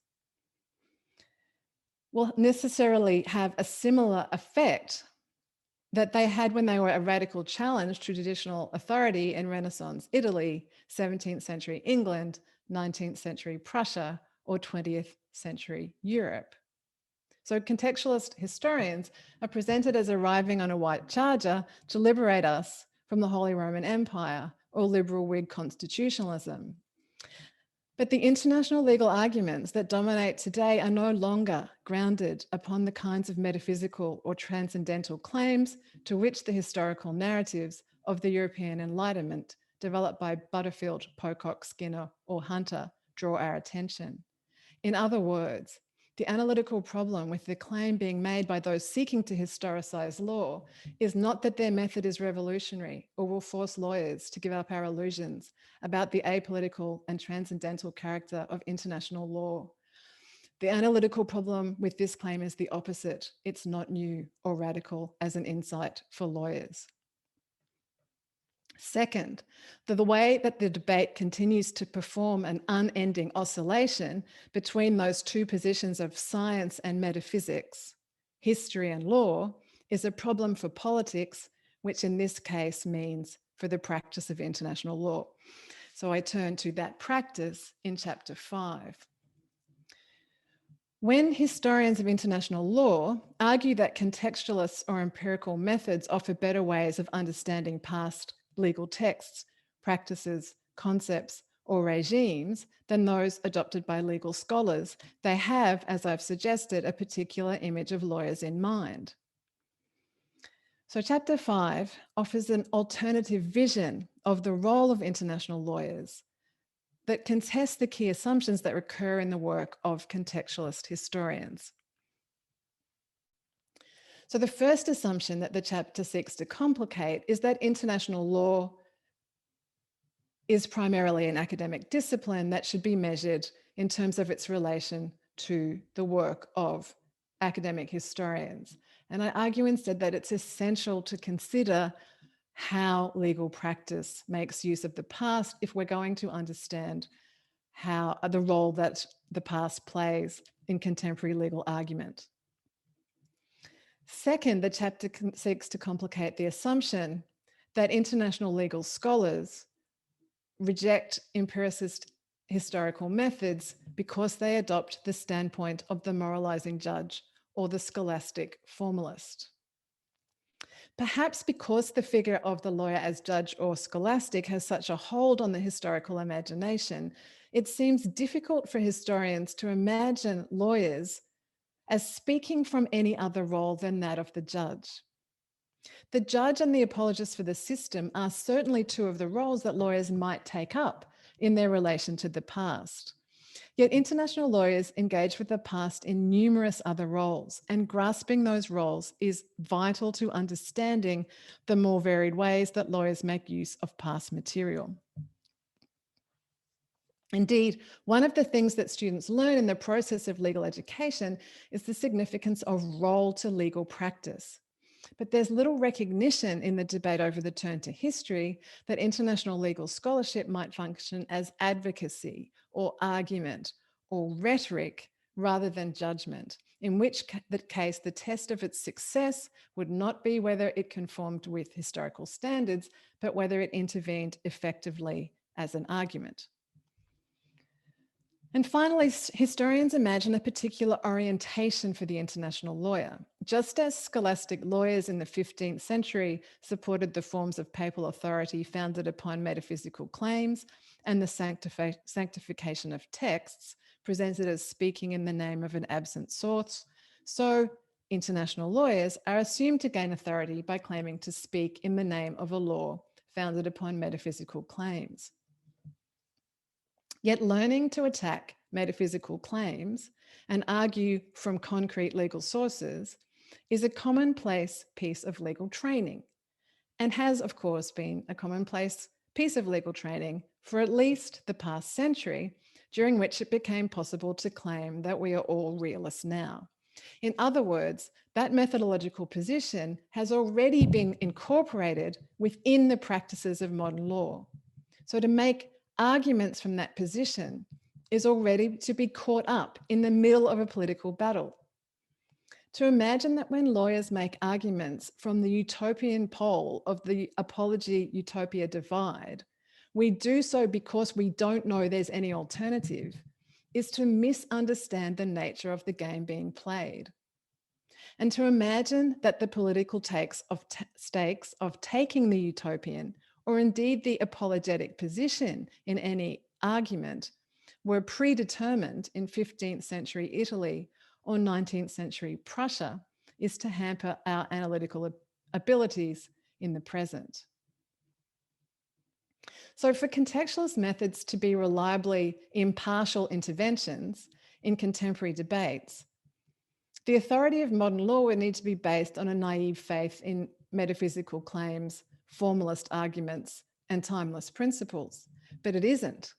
will necessarily have a similar effect that they had when they were a radical challenge to traditional authority in Renaissance Italy, 17th century England, 19th century Prussia, or 20th century Europe. So contextualist historians are presented as arriving on a white charger to liberate us from the Holy Roman Empire or liberal Whig constitutionalism. But the international legal arguments that dominate today are no longer grounded upon the kinds of metaphysical or transcendental claims to which the historical narratives of the European Enlightenment, developed by Butterfield, Pocock, Skinner, or Hunter, draw our attention. In other words, the analytical problem with the claim being made by those seeking to historicize law is not that their method is revolutionary or will force lawyers to give up our illusions about the apolitical and transcendental character of international law. The analytical problem with this claim is the opposite. It's not new or radical as an insight for lawyers. Second, the way that the debate continues to perform an unending oscillation between those two positions of science and metaphysics, history and law, is a problem for politics, which in this case means for the practice of international law. So I turn to that practice in chapter 5. When historians of international law argue that contextualists or empirical methods offer better ways of understanding past legal texts, practices, concepts, or regimes than those adopted by legal scholars, they have, as I've suggested, a particular image of lawyers in mind. So chapter 5 offers an alternative vision of the role of international lawyers that contests the key assumptions that recur in the work of contextualist historians. So the first assumption that the chapter seeks to complicate is that international law is primarily an academic discipline that should be measured in terms of its relation to the work of academic historians. And I argue instead that it's essential to consider how legal practice makes use of the past if we're going to understand how the role that the past plays in contemporary legal argument. Second, the chapter seeks to complicate the assumption that international legal scholars reject empiricist historical methods because they adopt the standpoint of the moralizing judge or the scholastic formalist. Perhaps because the figure of the lawyer as judge or scholastic has such a hold on the historical imagination, it seems difficult for historians to imagine lawyers as speaking from any other role than that of the judge. The judge and the apologist for the system are certainly two of the roles that lawyers might take up in their relation to the past. Yet international lawyers engage with the past in numerous other roles, and grasping those roles is vital to understanding the more varied ways that lawyers make use of past material. Indeed, one of the things that students learn in the process of legal education is the significance of role to legal practice. But there's little recognition in the debate over the turn to history that international legal scholarship might function as advocacy or argument or rhetoric rather than judgment, in which case the test of its success would not be whether it conformed with historical standards, but whether it intervened effectively as an argument. And finally, historians imagine a particular orientation for the international lawyer. Just as scholastic lawyers in the 15th century supported the forms of papal authority founded upon metaphysical claims and the sanctification of texts presented as speaking in the name of an absent source, so international lawyers are assumed to gain authority by claiming to speak in the name of a law founded upon metaphysical claims. Yet learning to attack metaphysical claims and argue from concrete legal sources is a commonplace piece of legal training, and has, of course, been a commonplace piece of legal training for at least the past century, during which it became possible to claim that we are all realists now. In other words, that methodological position has already been incorporated within the practices of modern law. So to make arguments from that position is already to be caught up in the middle of a political battle. To imagine that when lawyers make arguments from the utopian pole of the apology-utopia divide, we do so because we don't know there's any alternative, is to misunderstand the nature of the game being played. And to imagine that the political stakes of taking the utopian, or indeed the apologetic position in any argument, were predetermined in 15th century Italy or 19th century Prussia is to hamper our analytical abilities in the present. So for contextualist methods to be reliably impartial interventions in contemporary debates, the authority of modern law would need to be based on a naive faith in metaphysical claims, formalist arguments, and timeless principles, but it isn't.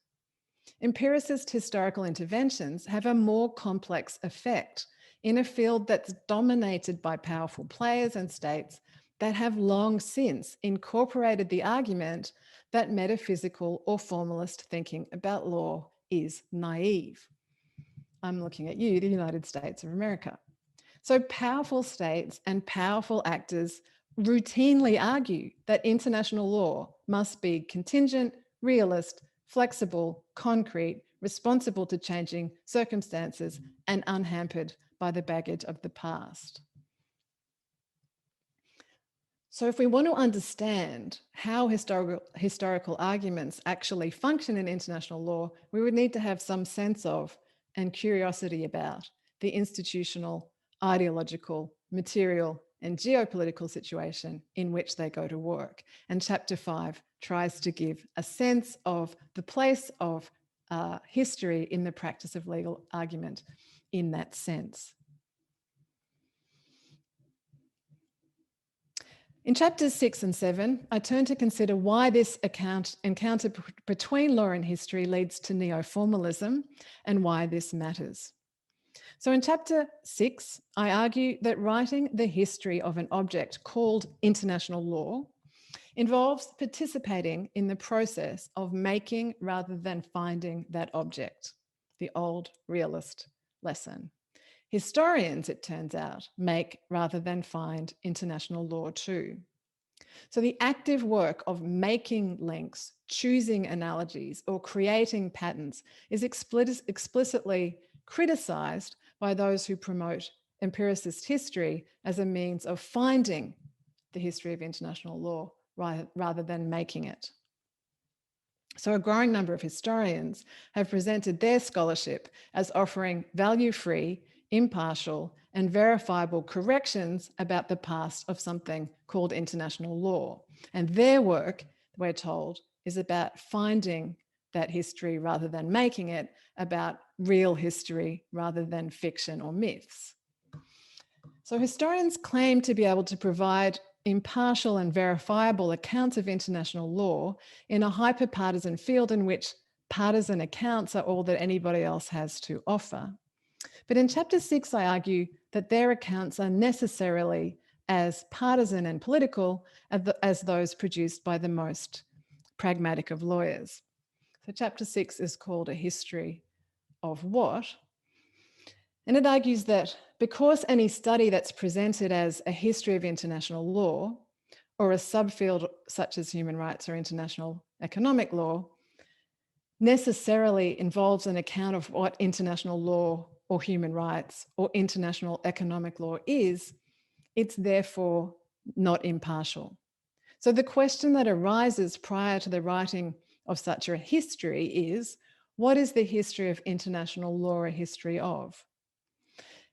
Empiricist historical interventions have a more complex effect in a field that's dominated by powerful players and states that have long since incorporated the argument that metaphysical or formalist thinking about law is naive. I'm looking at you, the United States of America. So powerful states and powerful actors routinely argue that international law must be contingent, realist, flexible, concrete, responsible to changing circumstances, and unhampered by the baggage of the past. So if we want to understand how historical arguments actually function in international law, we would need to have some sense of and curiosity about the institutional, ideological, material, and geopolitical situation in which they go to work. And Chapter 5 tries to give a sense of the place of history in the practice of legal argument in that sense. In chapters 6 and 7, I turn to consider why this encounter between law and history leads to neoformalism and why this matters. So in chapter 6, I argue that writing the history of an object called international law involves participating in the process of making rather than finding that object, the old realist lesson. Historians, it turns out, make rather than find international law too. So the active work of making links, choosing analogies, or creating patterns is explicitly criticised by those who promote empiricist history as a means of finding the history of international law rather than making it. So a growing number of historians have presented their scholarship as offering value-free, impartial, and verifiable corrections about the past of something called international law. And their work, we're told, is about finding that history rather than making it, about real history rather than fiction or myths. So historians claim to be able to provide impartial and verifiable accounts of international law in a hyper-partisan field in which partisan accounts are all that anybody else has to offer. But in chapter 6, I argue that their accounts are necessarily as partisan and political as those produced by the most pragmatic of lawyers. So chapter 6 is called A History of What? And it argues that because any study that's presented as a history of international law, or a subfield such as human rights or international economic law, necessarily involves an account of what international law or human rights or international economic law is, it's therefore not impartial. So the question that arises prior to the writing of such a history is, what is the history of international law a history of?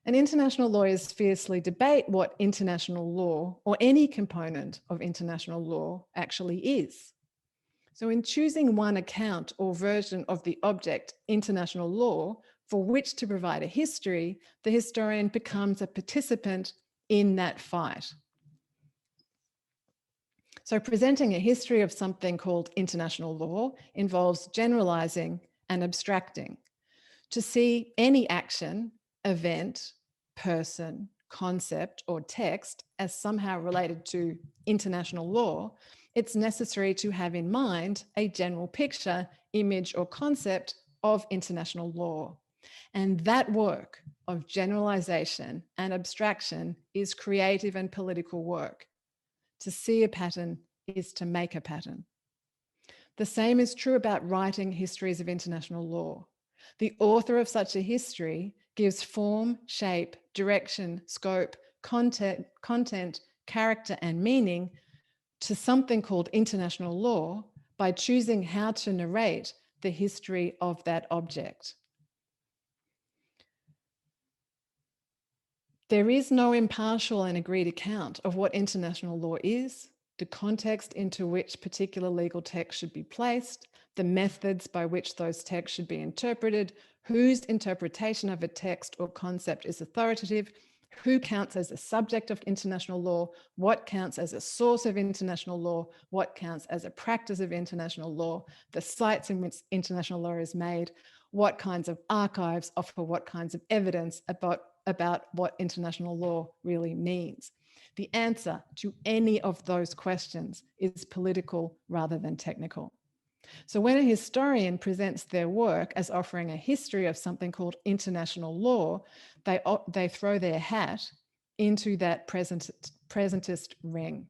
And international lawyers fiercely debate what international law or any component of international law actually is. So in choosing one account or version of the object international law for which to provide a history, the historian becomes a participant in that fight. So presenting a history of something called international law involves generalizing and abstracting. To see any action, event, person, concept, or text as somehow related to international law, it's necessary to have in mind a general picture, image, or concept of international law. And that work of generalization and abstraction is creative and political work. To see a pattern is to make a pattern. The same is true about writing histories of international law. The author of such a history gives form, shape, direction, scope, content, character, and meaning to something called international law by choosing how to narrate the history of that object. There is no impartial and agreed account of what international law is, the context into which particular legal text should be placed, the methods by which those texts should be interpreted, whose interpretation of a text or concept is authoritative, who counts as a subject of international law, what counts as a source of international law, what counts as a practice of international law, the sites in which international law is made, what kinds of archives offer what kinds of evidence about what international law really means. The answer to any of those questions is political rather than technical. So when a historian presents their work as offering a history of something called international law, they throw their hat into that presentist ring.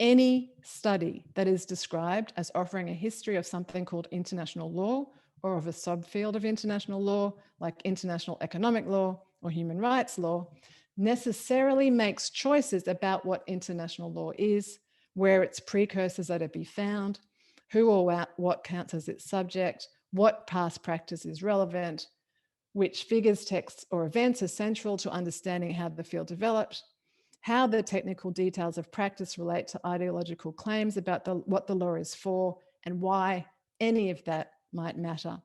Any study that is described as offering a history of something called international law or of a subfield of international law, like international economic law or human rights law, necessarily makes choices about what international law is, where its precursors are to be found, who or what counts as its subject, what past practice is relevant, which figures, texts, or events are central to understanding how the field developed, how the technical details of practice relate to ideological claims about what the law is for, and why any of that might matter.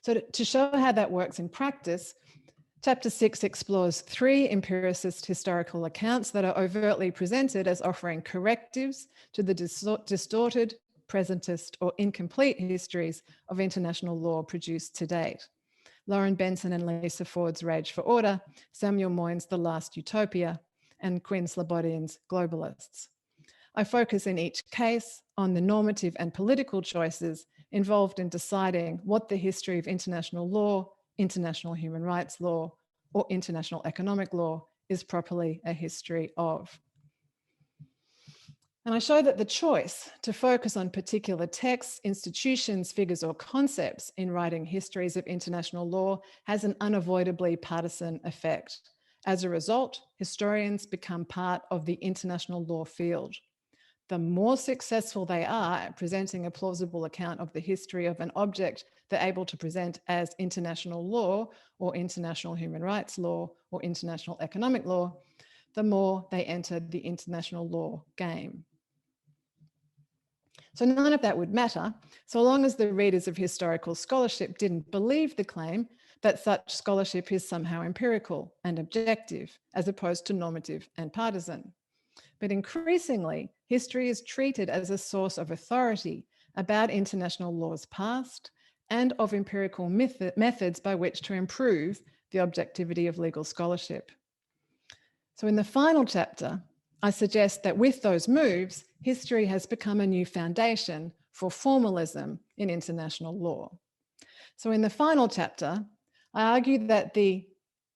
So to show how that works in practice, Chapter 6 explores 3 empiricist historical accounts that are overtly presented as offering correctives to the distorted, presentist, or incomplete histories of international law produced to date. Lauren Benson and Lisa Ford's Rage for Order, Samuel Moyne's The Last Utopia, and Quinn Slobodian's Globalists. I focus in each case on the normative and political choices involved in deciding what the history of international law, international human rights law, or international economic law is properly a history of. And I show that the choice to focus on particular texts, institutions, figures, or concepts in writing histories of international law has an unavoidably partisan effect. As a result, historians become part of the international law field. The more successful they are at presenting a plausible account of the history of an object they're able to present as international law or international human rights law or international economic law, the more they enter the international law game. So none of that would matter so long as the readers of historical scholarship didn't believe the claim that such scholarship is somehow empirical and objective as opposed to normative and partisan. But increasingly, history is treated as a source of authority about international laws past and of empirical methods by which to improve the objectivity of legal scholarship. So in the final chapter, I suggest that with those moves, history has become a new foundation for formalism in international law. So in the final chapter, I argue that the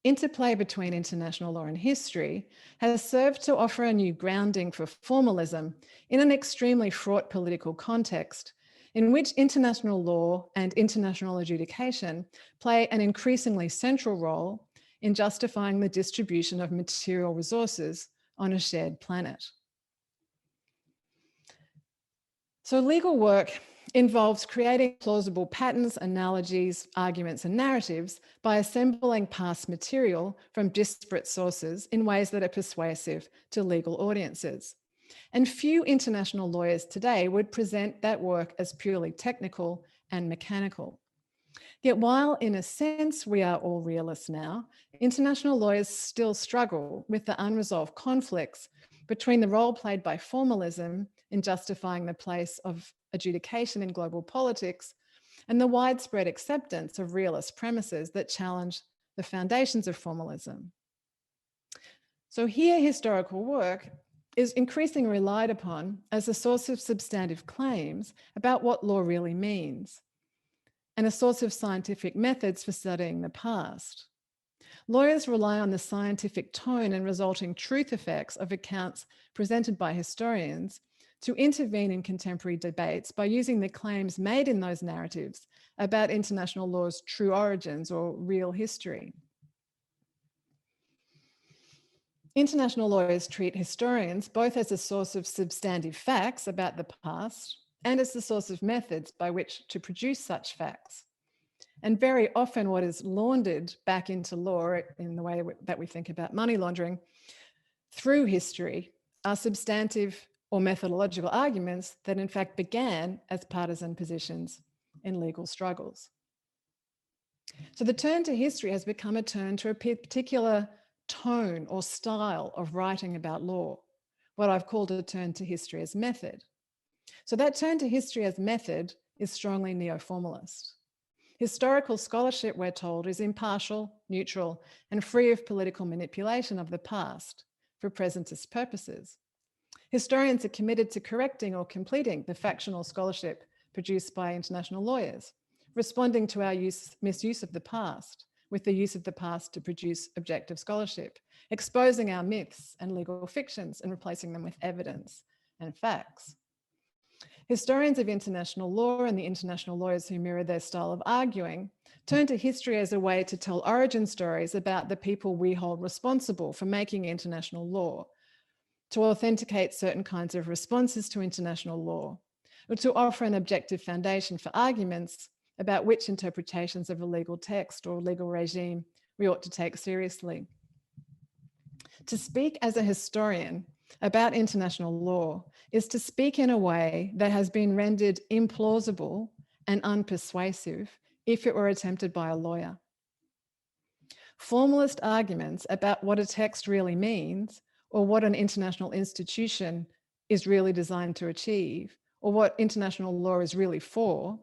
interplay between international law and history has served to offer a new grounding for formalism in an extremely fraught political context, in which international law and international adjudication play an increasingly central role in justifying the distribution of material resources on a shared planet. So legal work involves creating plausible patterns, analogies, arguments, and narratives by assembling past material from disparate sources in ways that are persuasive to legal audiences. And few international lawyers today would present that work as purely technical and mechanical. Yet while in a sense we are all realists now, international lawyers still struggle with the unresolved conflicts between the role played by formalism in justifying the place of adjudication in global politics and the widespread acceptance of realist premises that challenge the foundations of formalism. So here, historical work is increasingly relied upon as a source of substantive claims about what law really means, and a source of scientific methods for studying the past. Lawyers rely on the scientific tone and resulting truth effects of accounts presented by historians to intervene in contemporary debates by using the claims made in those narratives about international law's true origins or real history. International lawyers treat historians both as a source of substantive facts about the past and as the source of methods by which to produce such facts. And very often what is laundered back into law in the way that we think about money laundering through history are substantive or methodological arguments that in fact began as partisan positions in legal struggles. So the turn to history has become a turn to a particular tone or style of writing about law, what I've called a turn to history as method. So that turn to history as method is strongly neoformalist. Historical scholarship, we're told, is impartial, neutral, and free of political manipulation of the past for presentist purposes. Historians are committed to correcting or completing the factional scholarship produced by international lawyers, responding to our misuse of the past with the use of the past to produce objective scholarship, exposing our myths and legal fictions and replacing them with evidence and facts. Historians of international law and the international lawyers who mirror their style of arguing turn to history as a way to tell origin stories about the people we hold responsible for making international law, to authenticate certain kinds of responses to international law, or to offer an objective foundation for arguments about which interpretations of a legal text or legal regime we ought to take seriously. To speak as a historian about international law is to speak in a way that has been rendered implausible and unpersuasive if it were attempted by a lawyer. Formalist arguments about what a text really means, or what an international institution is really designed to achieve, or what international law is really for,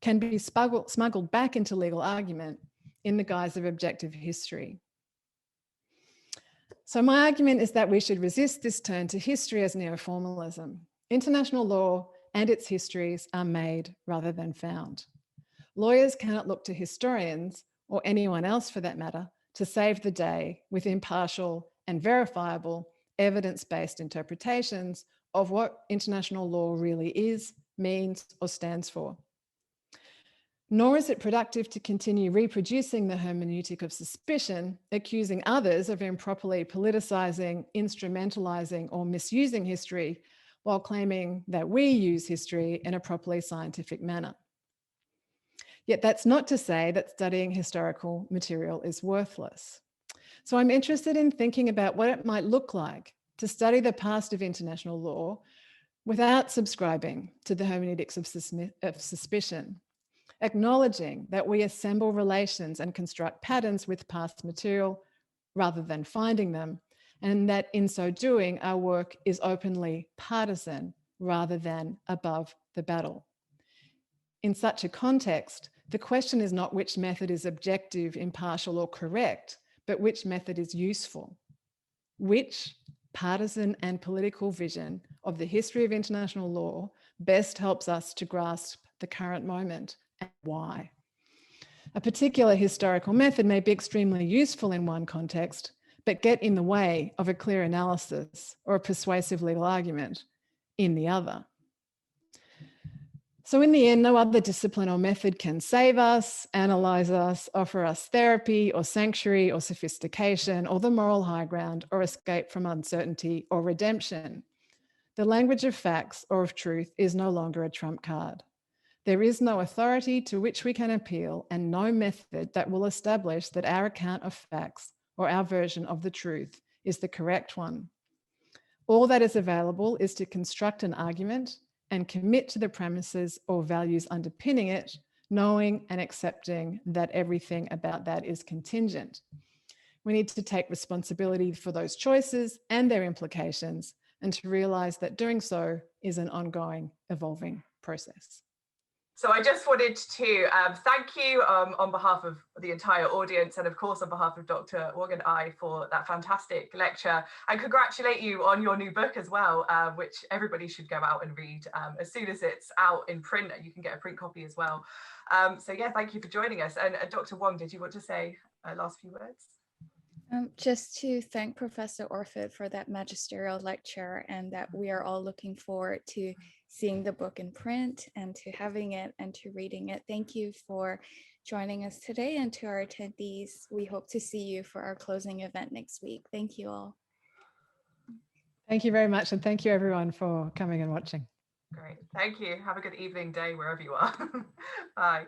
can be smuggled back into legal argument in the guise of objective history. So my argument is that we should resist this turn to history as neoformalism. International law and its histories are made rather than found. Lawyers cannot look to historians, or anyone else for that matter, to save the day with impartial and verifiable evidence-based interpretations of what international law really is, means, or stands for. Nor is it productive to continue reproducing the hermeneutic of suspicion, accusing others of improperly politicizing, instrumentalizing, or misusing history, while claiming that we use history in a properly scientific manner. Yet that's not to say that studying historical material is worthless. So I'm interested in thinking about what it might look like to study the past of international law without subscribing to the hermeneutics of suspicion, acknowledging that we assemble relations and construct patterns with past material rather than finding them, and that in so doing, our work is openly partisan rather than above the battle. In such a context, the question is not which method is objective, impartial, or correct, but which method is useful. Which partisan and political vision of the history of international law best helps us to grasp the current moment, and why? A particular historical method may be extremely useful in one context, but get in the way of a clear analysis or a persuasive legal argument in the other. So in the end, no other discipline or method can save us, analyze us, offer us therapy or sanctuary or sophistication or the moral high ground or escape from uncertainty or redemption. The language of facts or of truth is no longer a trump card. There is no authority to which we can appeal and no method that will establish that our account of facts or our version of the truth is the correct one. All that is available is to construct an argument and commit to the premises or values underpinning it, knowing and accepting that everything about that is contingent. We need to take responsibility for those choices and their implications, and to realize that doing so is an ongoing, evolving process. So I just wanted to thank you on behalf of the entire audience, and of course on behalf of Dr. Wong and I, for that fantastic lecture, and congratulate you on your new book as well, which everybody should go out and read as soon as it's out in print. You can get a print copy as well. So yeah, thank you for joining us. And Dr. Wong, did you want to say last few words? Just to thank Professor Orford for that magisterial lecture, and that we are all looking forward to seeing the book in print and to having it and to reading it. Thank you for joining us today, and to our attendees, we hope to see you for our closing event next week. Thank you all. Thank you very much, and thank you everyone for coming and watching. Great, thank you. Have a good evening, day, wherever you are. Bye.